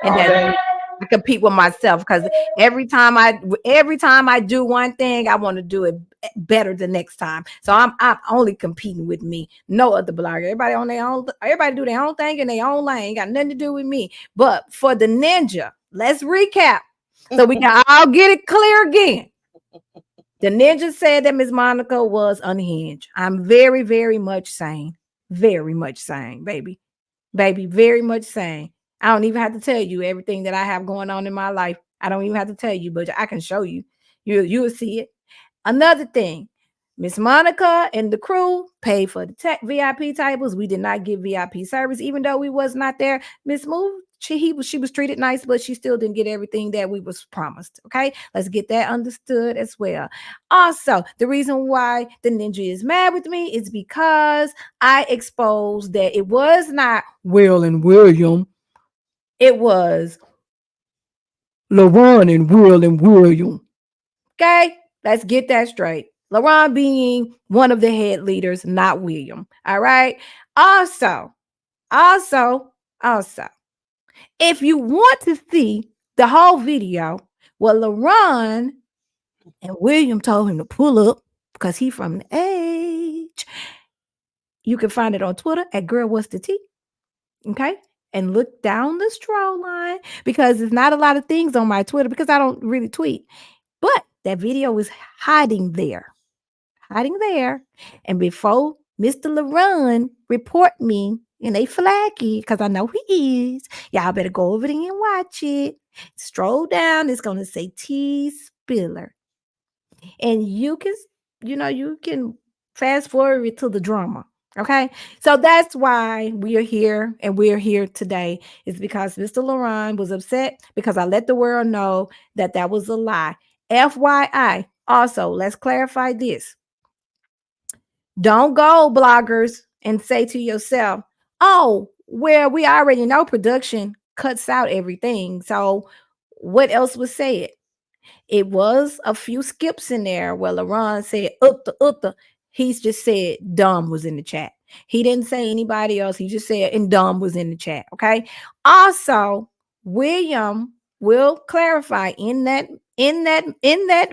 and that's I compete with myself, because every time I do one thing, I want to do it better the next time. So I'm only competing with me, no other blogger. Everybody on their own. Everybody do their own thing in their own lane. Ain't got nothing to do with me. But for the ninja, let's recap so we can all get it clear again. The ninja said that Miss Monica was unhinged. I'm very, very much sane. Very much sane, baby. Baby, very much sane. I don't even have to tell you everything that I have going on in my life. I don't even have to tell you, but I can show you. You'll see it. Another thing, Miss Monica and the crew paid for the tech VIP tables. We did not get VIP service, even though we was not there. Miss Move, she was treated nice, but she still didn't get everything that we was promised. Okay, let's get that understood as well. Also, the reason why the ninja is mad with me is because I exposed that it was not Will and William. It was Laron and Will and William. Okay, let's get that straight. Laron being one of the head leaders, not William. All right. Also, if you want to see the whole video, well, Laron and William told him to pull up because he from the age. You can find it on Twitter at Girl What's the Tea. Okay. And look down the scroll line, because there's not a lot of things on my Twitter because I don't really tweet. But that video is hiding there. And before Mr. Laron report me and they flaggy, because I know he is, y'all better go over there and watch it. Stroll down. It's going to say T Spiller. And you can fast forward to the drama. Okay. So that's why we are here, and we're here today is because Mr. Laron was upset because I let the world know that that was a lie. FYI. Also, let's clarify this. Don't go, bloggers, and say to yourself, oh, well, we already know production cuts out everything. So what else was said? It was a few skips in there where LaRon said, utta. He's just said Dumb was in the chat. He didn't say anybody else. He just said, and Dumb was in the chat. Okay. Also, William will clarify in that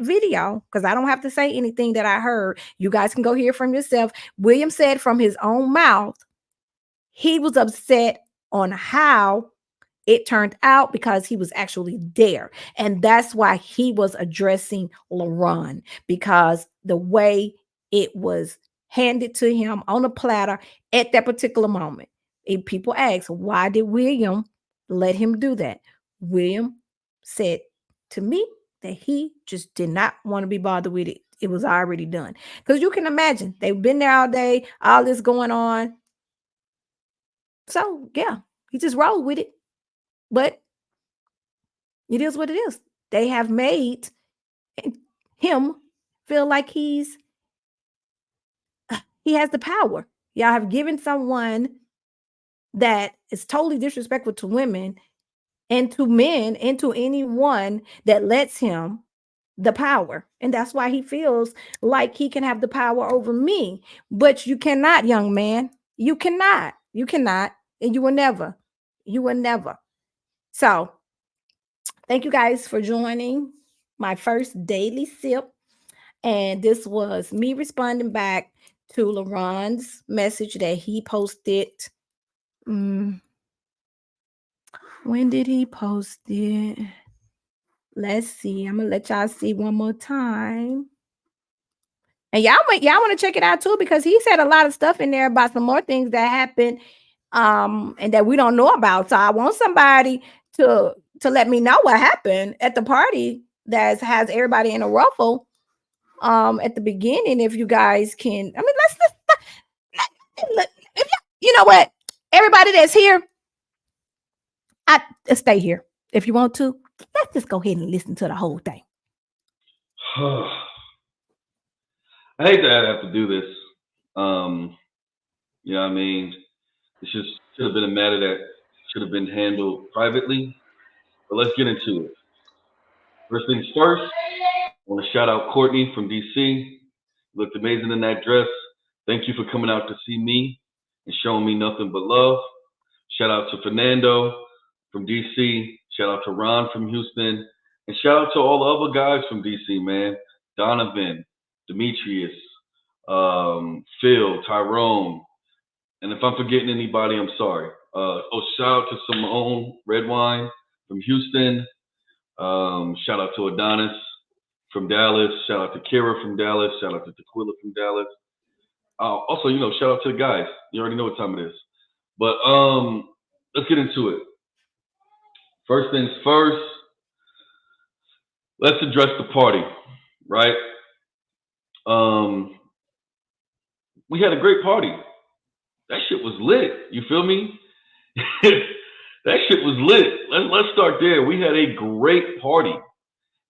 video, because I don't have to say anything that I heard. You guys can go hear from yourself. William said from his own mouth he was upset on how it turned out because he was actually there. And that's why he was addressing LaRon, because the way it was handed to him on a platter at that particular moment. If people ask, why did William let him do that? William said to me that he just did not want to be bothered with it. It was already done. Because you can imagine, they've been there all day, all this going on. So, yeah, he just rolled with it. But it is what it is. They have made him feel like he has the power. Y'all have given someone that is totally disrespectful to women and to men and to anyone that lets him the power. And that's why he feels like he can have the power over me. But you cannot, young man. You cannot. You cannot. And you will never. You will never. So thank you guys for joining my first daily sip. And this was me responding back to LaRon's message that he posted. When did he post it? Let's see. I'm gonna let y'all see one more time. And y'all want to check it out too, because he said a lot of stuff in there about some more things that happened and that we don't know about. So I want somebody to let me know what happened at the party that has everybody in a ruffle at the beginning. If you guys can, I mean, if you know what, everybody that's here, I stay here. If you want to, let's just go ahead and listen to the whole thing. I hate that I have to do this. You know what I mean? This just should have been a matter that should have been handled privately. But let's get into it. First things first, I want to shout out Courtney from DC. You looked amazing in that dress. Thank you for coming out to see me and showing me nothing but love. Shout out to Fernando from DC. Shout out to Ron from Houston. And shout out to all the other guys from DC, man. Donovan, Demetrius, Phil, Tyrone. And if I'm forgetting anybody, I'm sorry. Shout out to Simone Redwine from Houston. Shout out to Adonis from Dallas. Shout out to Kira from Dallas. Shout out to Tequila from Dallas. Also, shout out to the guys. You already know what time it is. But let's get into it. First things first, let's address the party, right? We had a great party. That shit was lit. You feel me? That shit was lit. Let's start there. We had a great party.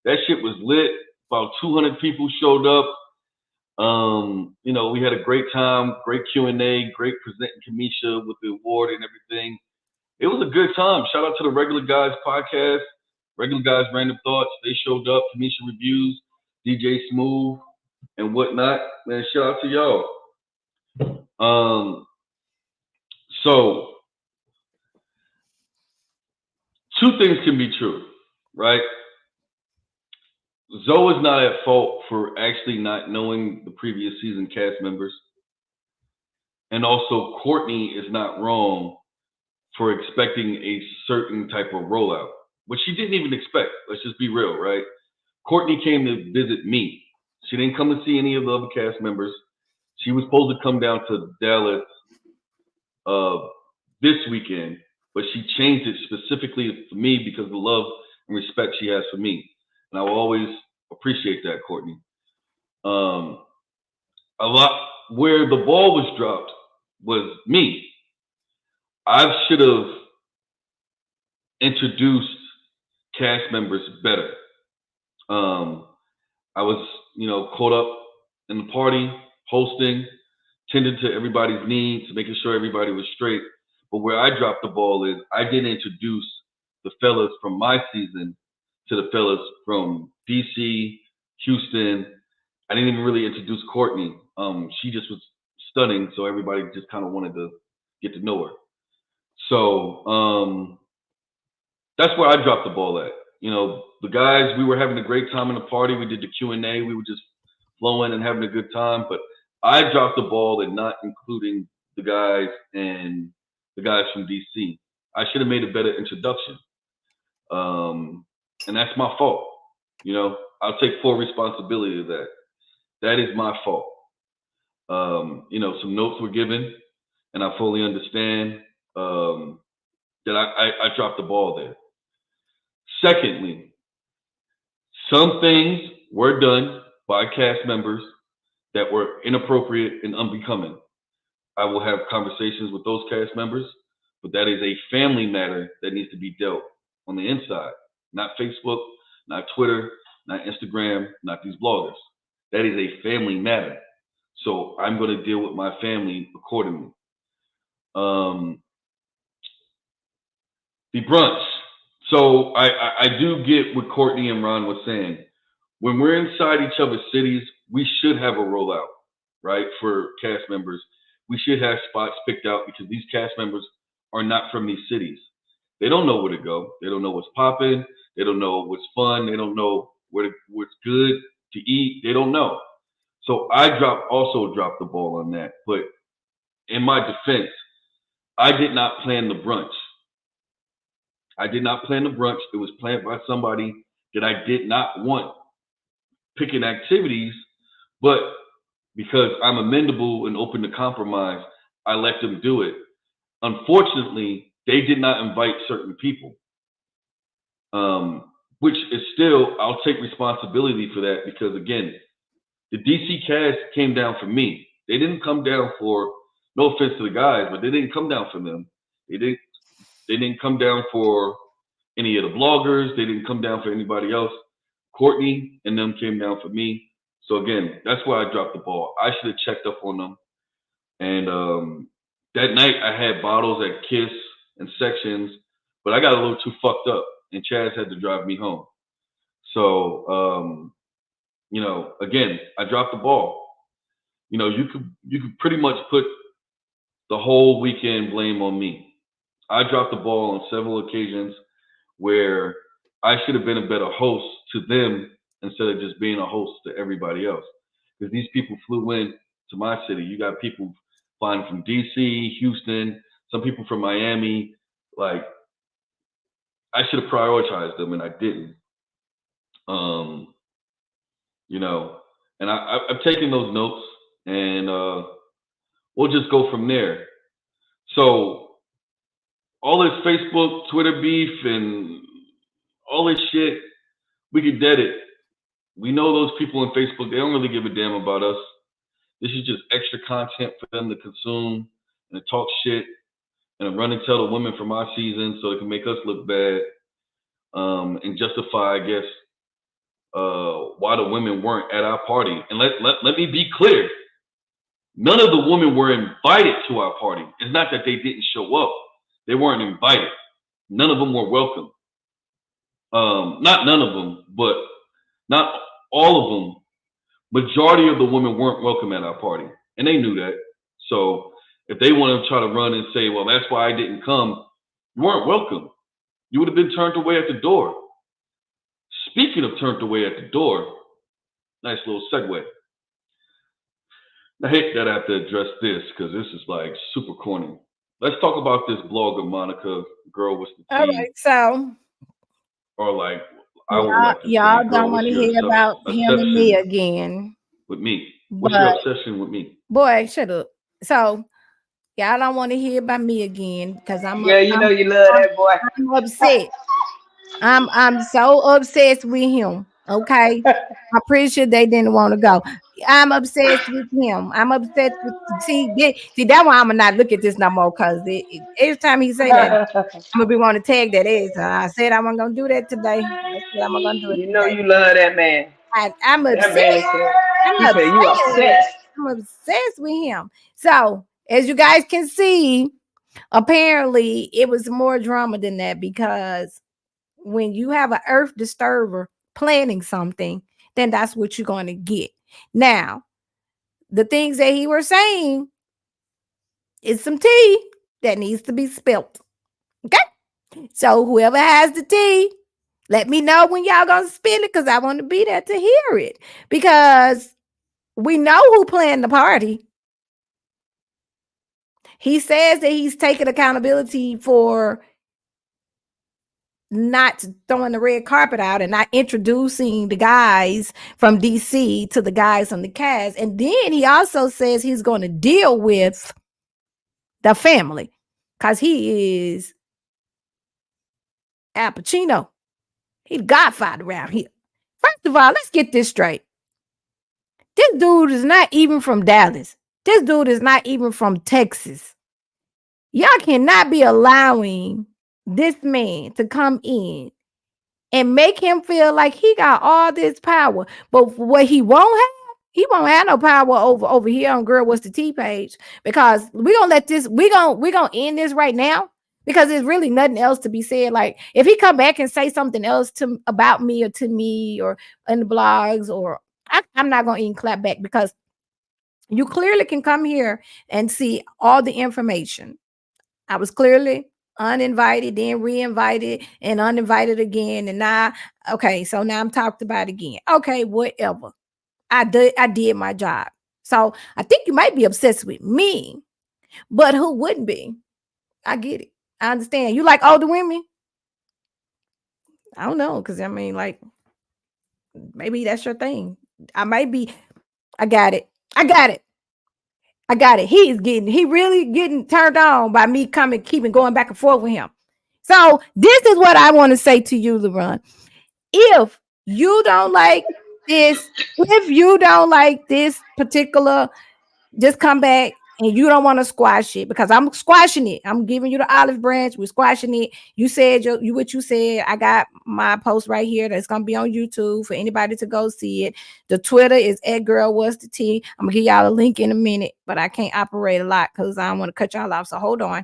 That shit was lit. About 200 people showed up. We had a great time, great Q&A, great presenting Kamisha with the award and everything. It was a good time. Shout out to the Regular Guys podcast, Regular Guys Random Thoughts. They showed up, Kamisha Reviews, DJ Smooth, and whatnot. Man, shout out to y'all. So, two things can be true, right? Zoe is not at fault for actually not knowing the previous season cast members. And also, Courtney is not wrong for expecting a certain type of rollout, which she didn't even expect. Let's just be real, right? Courtney came to visit me. She didn't come to see any of the other cast members. She was supposed to come down to Dallas this weekend, but she changed it specifically for me because of the love and respect she has for me. And I will always appreciate that, Courtney. A lot where the ball was dropped was me. I should have introduced cast members better. I was, caught up in the party, hosting, tending to everybody's needs, making sure everybody was straight. But where I dropped the ball is I didn't introduce the fellas from my season to the fellas from DC, Houston. I didn't even really introduce Courtney. She just was stunning, so everybody just kind of wanted to get to know her. So that's where I dropped the ball at. The guys, we were having a great time in the party. We did the Q&A. We were just flowing and having a good time. But I dropped the ball in not including the guys and the guys from DC. I should have made a better introduction. And that's my fault. I'll take full responsibility of that. That is my fault. Some notes were given, and I fully understand that I dropped the ball there. Secondly, some things were done by cast members that were inappropriate and unbecoming. I will have conversations with those cast members, but that is a family matter that needs to be dealt on the inside, not Facebook, not Twitter, not Instagram, not these bloggers. That is a family matter. So I'm going to deal with my family accordingly. The brunch. So I do get what Courtney and Ron was saying. When we're inside each other's cities, we should have a rollout, right? For cast members, we should have spots picked out because these cast members are not from these cities. They don't know where to go. They don't know what's popping. They don't know what's fun. They don't know what's good to eat. They don't know. So I also dropped the ball on that. But in my defense, I did not plan the brunch. I did not plan the brunch. It was planned by somebody that I did not want picking activities, but because I'm amendable and open to compromise, I let them do it. Unfortunately, they did not invite certain people, which is still, I'll take responsibility for that because, again, the DC cast came down for me. They didn't come down for, no offense to the guys, but they didn't come down for them. They didn't come down for any of the bloggers. They didn't come down for anybody else. Courtney and them came down for me. So again, that's why I dropped the ball. I should have checked up on them. And that night I had bottles at Kiss and Sections, but I got a little too fucked up and Chaz had to drive me home. So, again, I dropped the ball. You could pretty much put the whole weekend blame on me. I dropped the ball on several occasions where I should have been a better host to them instead of just being a host to everybody else. Because these people flew in to my city. You got people flying from DC, Houston, some people from Miami. Like, I should have prioritized them and I didn't. And I've taken those notes and we'll just go from there. So all this Facebook, Twitter beef, and all this shit, we could dead it. We know those people on Facebook, they don't really give a damn about us. This is just extra content for them to consume and to talk shit and to run and tell the women from our season so they can make us look bad and justify, I guess, why the women weren't at our party. And let me be clear. None of the women were invited to our party. It's not that they didn't show up. They weren't invited. None of them were welcome. Not none of them, but not all of them. Majority of the women weren't welcome at our party, and they knew that. So if they want to try to run and say, well, that's why I didn't come, you weren't welcome. You would have been turned away at the door. Speaking of turned away at the door, nice little segue. I hate that I have to address this because this is like super corny. Let's talk about this blogger, Monica, girl with the T. All right, so. Or like, I would like to Y'all see, girl, don't what's want to your hear about him and me obsession again. with me? What's your But obsession with me? boy, shut up. So y'all don't want to hear about me again because Girl, you know you love that boy. I'm upset. I'm so obsessed with him. Okay. I'm pretty sure they didn't want to go. I'm obsessed with him. I'm obsessed with see that's why I'm gonna not look at this no more because every time he say that I'm gonna be wanting to tag that is. I said I'm gonna do that today. I said I'm gonna do it You know today. you love that man. I'm That obsessed. man said, he I'm said you obsessed. obsessed. I'm obsessed with him. So as you guys can see, apparently it was more drama than that because when you have an earth disturber planning something, then that's what you're going to get. Now, the things that he was saying is some tea that needs to be spilt. Okay. So whoever has the tea, let me know when y'all gonna spill it because I want to be there to hear it. Because we know who planned the party. He says that he's taking accountability for not throwing the red carpet out and not introducing the guys from DC to the guys on the cast. And then he also says he's going to deal with the family because he is Al Pacino. He's Godfather around here. First of all, let's get this straight. This dude is not even from Dallas. This dude is not even from Texas. Y'all cannot be allowing this man to come in and make him feel like he got all this power. But what he won't have no power over here on Girl What's the Tea page because we're gonna let this, we're gonna end this right now because there's really nothing else to be said. Like if he come back and say something else to about me or to me or in the blogs or I'm not gonna even clap back because you clearly can come here and see all the information. I was clearly uninvited, then re-invited, and uninvited again. And now, okay, so now I'm talked about again. Okay, whatever. I did my job. So I think you might be obsessed with me, but who wouldn't be? I get it. I understand. You like older women? I don't know, because I mean, like, maybe that's your thing. I might be. I got it. I got it. I got it. He really getting turned on by me coming, keeping going back and forth with him. So this is what I want to say to you, Laron. If you don't like this, if you don't like this particular, just come back and you don't want to squash it because I'm squashing it. I'm giving you the olive branch. We're squashing it. You said you what you said. I got my post right here that's gonna be on YouTube for anybody to go see it. The Twitter is @girlwhatsthet. I'm gonna give y'all a link in a minute, but I can't operate a lot because I don't want to cut y'all off. So hold on.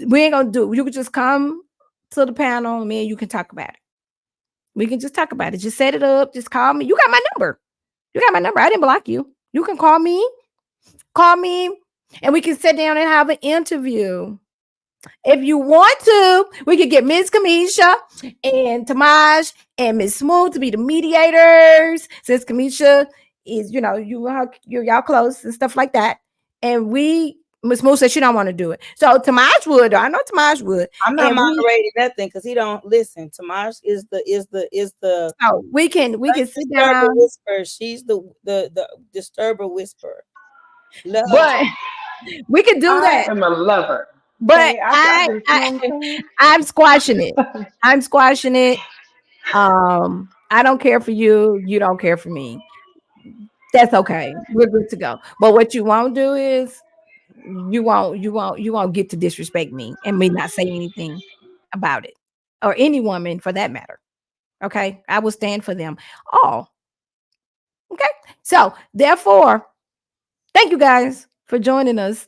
We ain't gonna do it. You can just come to the panel, me and you can talk about it. We can just talk about it. Just set it up. Just call me. You got my number. You got my number. I didn't block you. You can call me, and we can sit down and have an interview. If you want to, we could get Miss Kamisha and Tamaj and Miss Smooth to be the mediators. Since Kamisha is, you're y'all close and stuff like that. And Miss Smooth said she don't want to do it. So Tamaj would. I know Tamaj would. I'm not moderating nothing because he don't listen. Tamaj is the. Oh, we can sit disturber down. Whisperer. She's the disturber whisperer. But we could do that. I am a lover. But Okay, I just, you know what I'm saying? I'm squashing it. I'm squashing it. I don't care for you. You don't care for me. That's okay. We're good to go. But what you won't do is you won't get to disrespect me and me not say anything about it or any woman for that matter. Okay, I will stand for them all. Okay, so therefore, thank you guys for joining us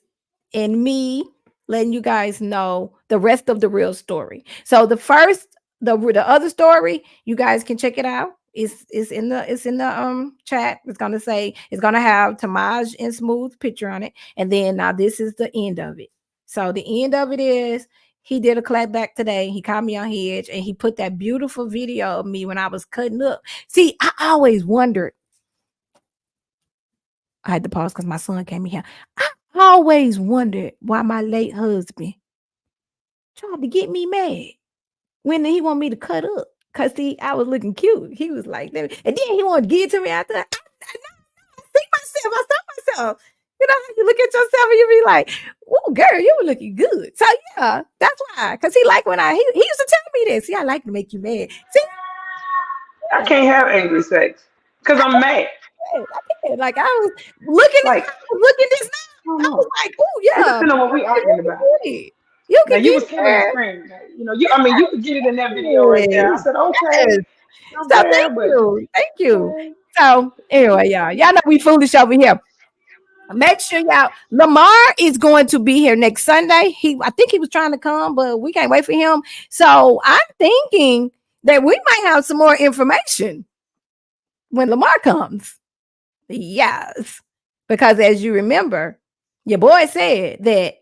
and me letting you guys know the rest of the real story. So the other story, you guys can check it out. It's in the chat. It's gonna have Tamaj and Smooth picture on it. And then now this is the end of it. So the end of it is he did a clapback today. He caught me on Hedge and he put that beautiful video of me when I was cutting up. See, I always wondered. I had to pause because my son came in here. I always wondered why my late husband tried to get me mad when he want me to cut up. Cause see, I was looking cute. He was like, and then he wanted to give it to me after. I see myself. I saw myself. You know how you look at yourself and you be like, "Oh, girl, you were looking good." So yeah, that's why. Cause he like when he used to tell me this. See, I like to make you mad. See, I yeah, can't have angry sex because I'm mad. I did. Like I was looking at Like, how I was looking this I don't now. I was know. like, "Oh It yeah, depends on what we arguing about. you Now can you get was killing the there." screen. I mean, you could get it in that video right there. I Yes. said, okay, Yes. I'm So there, but thank you. okay. So anyway, y'all know we foolish over here. Make sure y'all. Lamar is going to be here next Sunday. I think he was trying to come, but we can't wait for him. So I'm thinking that we might have some more information when Lamar comes. Yes, because as you remember, your boy said that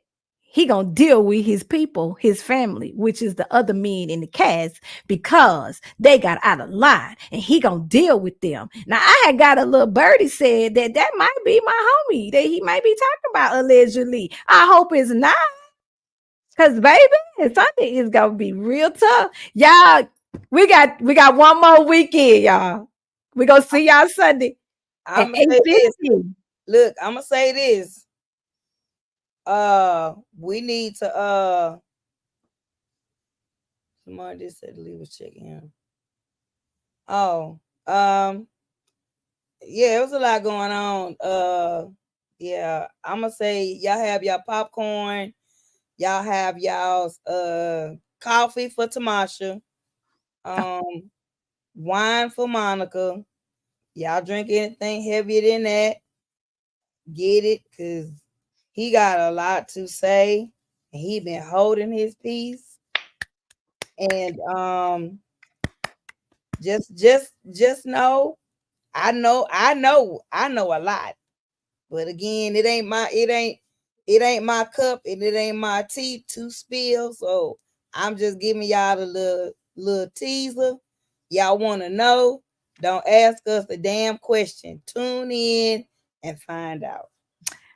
he gonna deal with his people, his family, which is the other men in the cast, because they got out of line, and he gonna deal with them. Now, I had got a little birdie said that might be my homie that he might be talking about allegedly. I hope it's not, cause baby, Sunday is gonna be real tough, y'all. We got one more weekend, y'all. We gonna see y'all Sunday at I'm gonna say this. 8:50. Look, I'm gonna say this. We need to somebody just said Lee was checking him. Oh, yeah, it was a lot going on. Yeah, I'm gonna say y'all have y'all popcorn, y'all have y'all's coffee for Tamasha, wine for Monica. Y'all drink anything heavier than that, get it, because he got a lot to say and he been holding his peace. And just know, I know a lot. But again, it ain't my cup and it ain't my tea to spill. So I'm just giving y'all the little teaser. Y'all want to know? Don't ask us a damn question. Tune in and find out.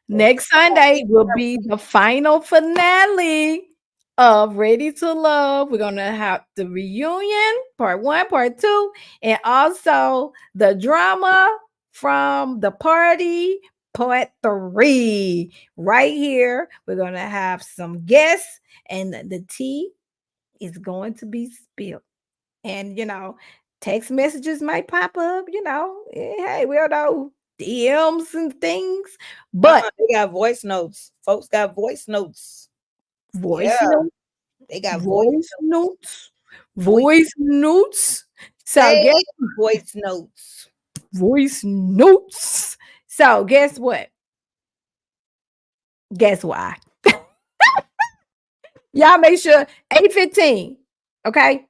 Next Sunday will be the final finale of Ready to Love. We're going to have the reunion, part 1, part 2, and also the drama from the party, part 3. Right here, we're going to have some guests, and the tea is going to be spilled. And, text messages might pop up, hey, we don't know, DMs and things, but they got voice notes. Folks got voice notes. voice Yeah, notes, they got voice notes, voice notes. So Say guess voice notes. voice notes. So guess what? Guess why? Y'all make sure 8:15. Okay.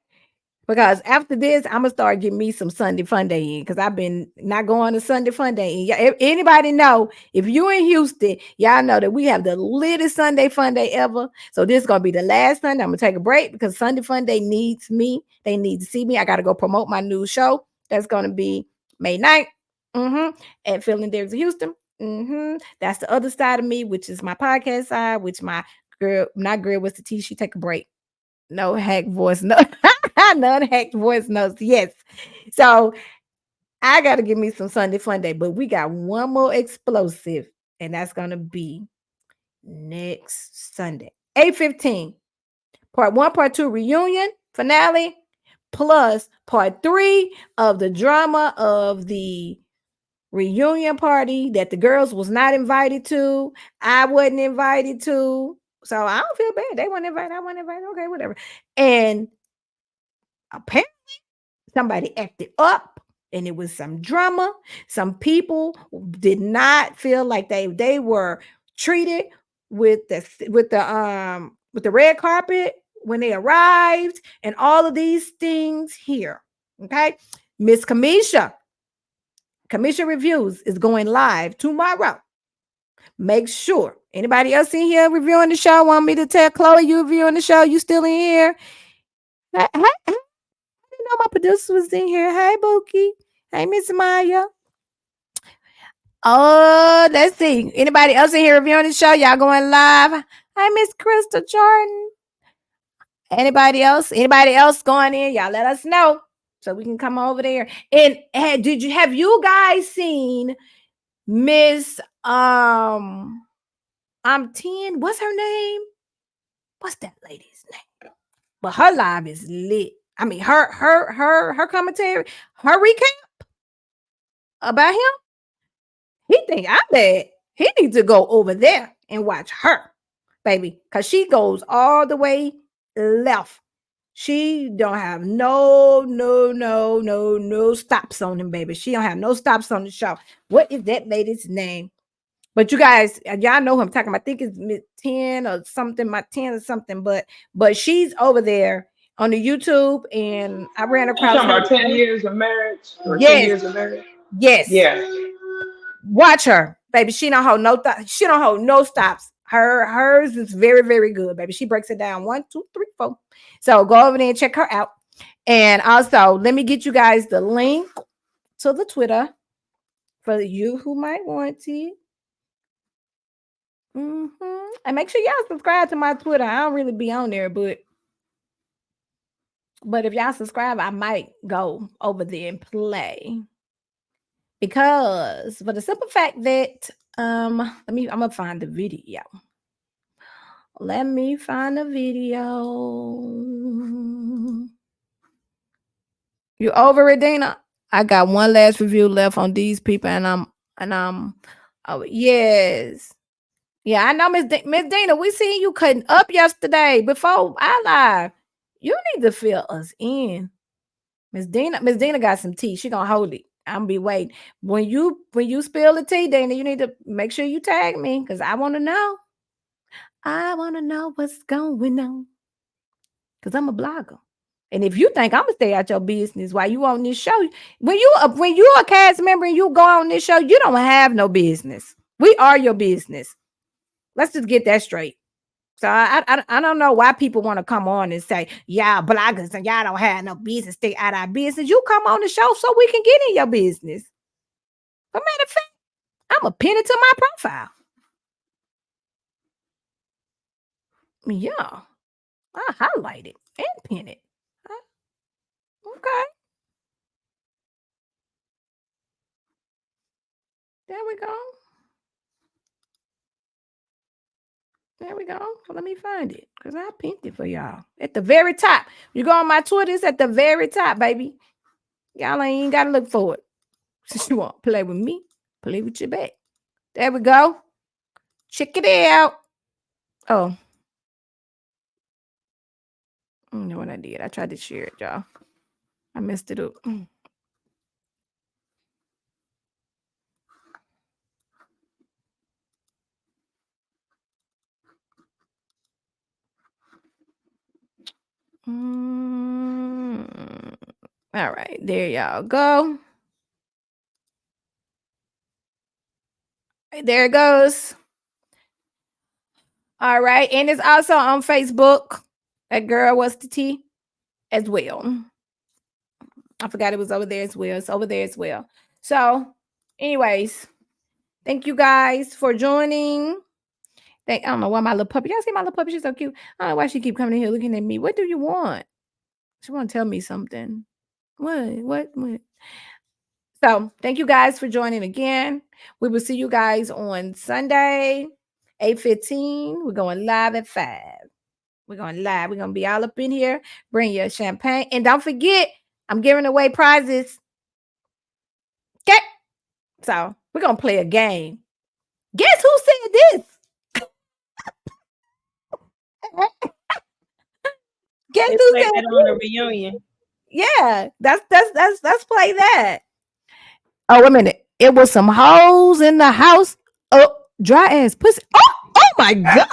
Because after this, I'm gonna start getting me some Sunday Fun Day in, because I've been not going to Sunday Fun Day in. If anybody know, if you in Houston, y'all know that we have the latest Sunday Fun Day ever. So this is gonna be the last Sunday. I'm gonna take a break because Sunday Fun Day needs me. They need to see me. I gotta go promote my new show. That's gonna be May 9th. At Feeling Dares of Houston. That's the other side of me, which is my podcast side, which my girl, not girl, what's the T? She take a break. No hack voice, no, none hacked voice notes. Yes. So I got to give me some Sunday Fun Day, but we got one more explosive, and that's going to be next Sunday, 8:15. Part 1, part 2 reunion finale, plus part 3 of the drama of the reunion party that the girls was not invited to. I wasn't invited to. So I don't feel bad. They weren't invited. I wasn't invited. Okay, whatever. And apparently somebody acted up, and it was some drama. Some people did not feel like they were treated with the red carpet when they arrived, and all of these things here. Okay. Miss Commission Reviews is going live tomorrow. Make sure anybody else in here reviewing the show want me to tell Chloe you reviewing the show. You still in here? Hey, you know my producer was in here. Hey, Bookie. Hey, Miss Maya. Oh, let's see. Anybody else in here reviewing the show? Y'all going live? Hi, Miss Crystal Jordan. Anybody else? Anybody else going in? Y'all let us know. so we can come over there. And have you guys seen Miss I'm 10? What's her name? What's that lady's name? But her live is lit. I mean, her commentary, her recap about him. He think I'm bad. He needs to go over there and watch her, baby, because she goes all the way left. She don't have no stops on him, baby. She don't have no stops on the show. What is that lady's name? But you guys, y'all know who I'm talking about. I think it's 10 or something, my 10 or something. But she's over there on the YouTube, and I ran You across talking her. about 10 years of marriage or 10 Yes, years of marriage? yes. Yeah. Watch her, baby. She don't hold no she don't hold no stops. Hers is very, very good, baby. She breaks it down 1, 2, 3, 4. So go over there and check her out. And also, let me get you guys the link to the Twitter for you who might want it. And make sure y'all subscribe to my Twitter. I don't really be on there, but if y'all subscribe, I might go over there and play. Because for the simple fact that I'm gonna find the video. Let me find the video. You over it, Dana? I got one last review left on these people, and I'm oh yes. Yeah, I know, Miss Dina. We seen you cutting up yesterday before I live. You need to fill us in. Miss Dina got some tea. She gonna hold it. I'm gonna be waiting. When you spill the tea, Dana, you need to make sure you tag me because I want to know. I want to know what's going on. Because I'm a blogger. And if you think I'm gonna stay out your business while you on this show, when you're a cast member and you go on this show, you don't have no business. We are your business. Let's just get that straight. So I don't know why people want to come on and say, yeah, bloggers and y'all don't have no business, stay out of our business. You come on the show so we can get in your business. As a matter of fact, I'm gonna pin it to my profile. Yeah, I highlight it and pin it. Okay. There we go. There we go. Well, let me find it because I pinned it for y'all at the very top. You go on my Twitter, it's at the very top, baby. Y'all ain't got to look for it. Since you want to play with me, play with your back. There we go. Check it out. Oh. I don't know what I did. I tried to share it, y'all. I messed it up. All right, there y'all go. There it goes. All right, and it's also on Facebook. That girl, what's the tea? As well. I forgot it was over there as well. It's over there as well. So, anyways, thank you guys for joining. I don't know why my little puppy. Y'all see my little puppy? She's so cute. I don't know why she keep coming in here looking at me. What do you want? She want to tell me something. What? So, thank you guys for joining again. We will see you guys on Sunday, 8:15. We're going live at 5. We're going live. We're going to be all up in here. Bring your champagne. And don't forget, I'm giving away prizes. Okay? So, we're going to play a game. Guess who said this? Guess They who played said that on the reunion. Yeah, let's play that. Oh, wait a minute. It was some hoes in the house. Oh, dry ass pussy. Oh my God.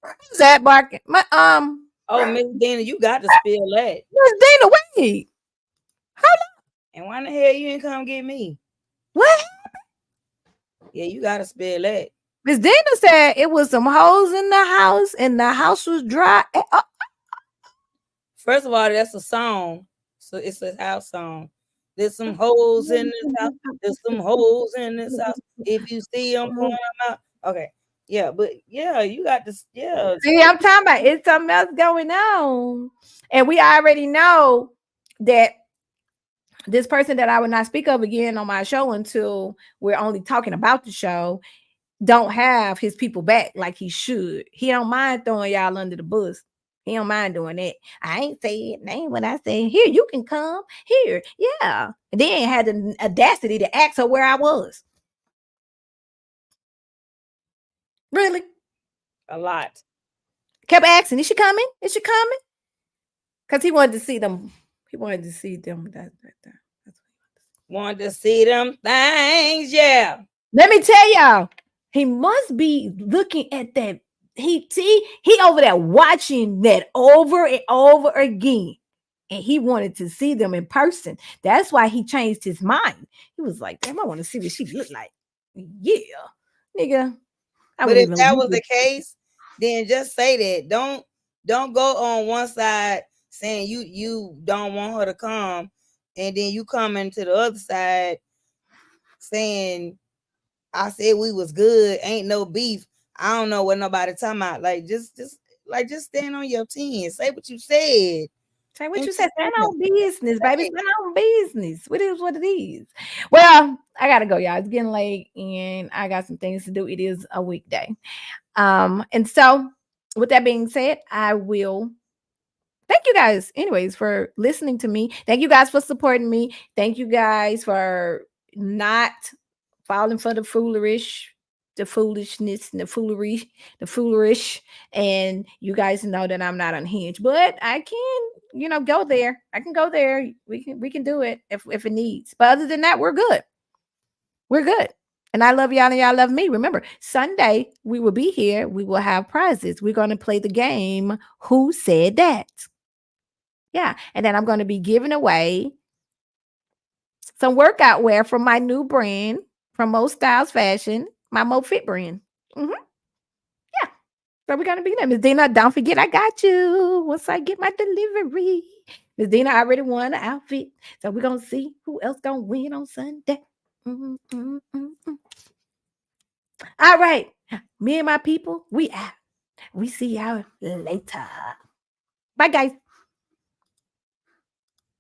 Who's that barking? Oh, Miss Dana, you got to spill that. Miss Dana, wait. And why the hell you didn't come get me? What? Yeah, you got to spill that. Miss Dana said it was some hoes in the house and the house was dry. First of all, that's a song. So it's a house song. There's some hoes in this house. There's some hoes in this house. If you see them, point them out. Okay. Yeah, but yeah, you got this. Yeah. See, I'm talking about it's something else going on. And we already know that this person that I would not speak of again on my show until we're only talking about the show don't have his people back like he should. He don't mind throwing y'all under the bus. He don't mind doing that. I ain't saying name when I say here, you can come here. Yeah. And then had the audacity to ask her where I was. Really? A lot. Kept asking, is she coming? Is she coming? Because he wanted to see them. He wanted to see them. That's right there. Wanted to see them things, yeah. Let me tell y'all, he must be looking at that. He over there watching that over and over again. And he wanted to see them in person. That's why he changed his mind. He was like, damn, I want to see what she look like. Yeah. Nigga. But if that was the case, then just say that. Don't go on one side saying you don't want her to come, and then you come into the other side saying I said we was good, ain't no beef. I don't know what nobody talking about. Like just stand on your 10. Say what you said. Say what you said. Stand on business, baby. Stand on business. What is what it is. Well, I gotta go, y'all. It's getting late and I got some things to do. It is a weekday. And so with that being said, I will thank you guys anyways for listening to me. Thank you guys for supporting me. Thank you guys for not falling for the foolishness and the foolish. And you guys know that I'm not unhinged, but I can, go there. I can go there. We can do it if it needs. But other than that, we're good. We're good. And I love y'all and y'all love me. Remember, Sunday we will be here. We will have prizes. We're going to play the game Who Said That? Yeah. And then I'm going to be giving away some workout wear from my new brand, from Mo Styles Fashion, my Mo Fit brand. Yeah. So we're going to be there. Ms. Dina, don't forget, I got you once I get my delivery. Ms. Dina already won the outfit. So we're going to see who else going to win on Sunday. All right. Me and my people, we out. We see y'all later. Bye, guys.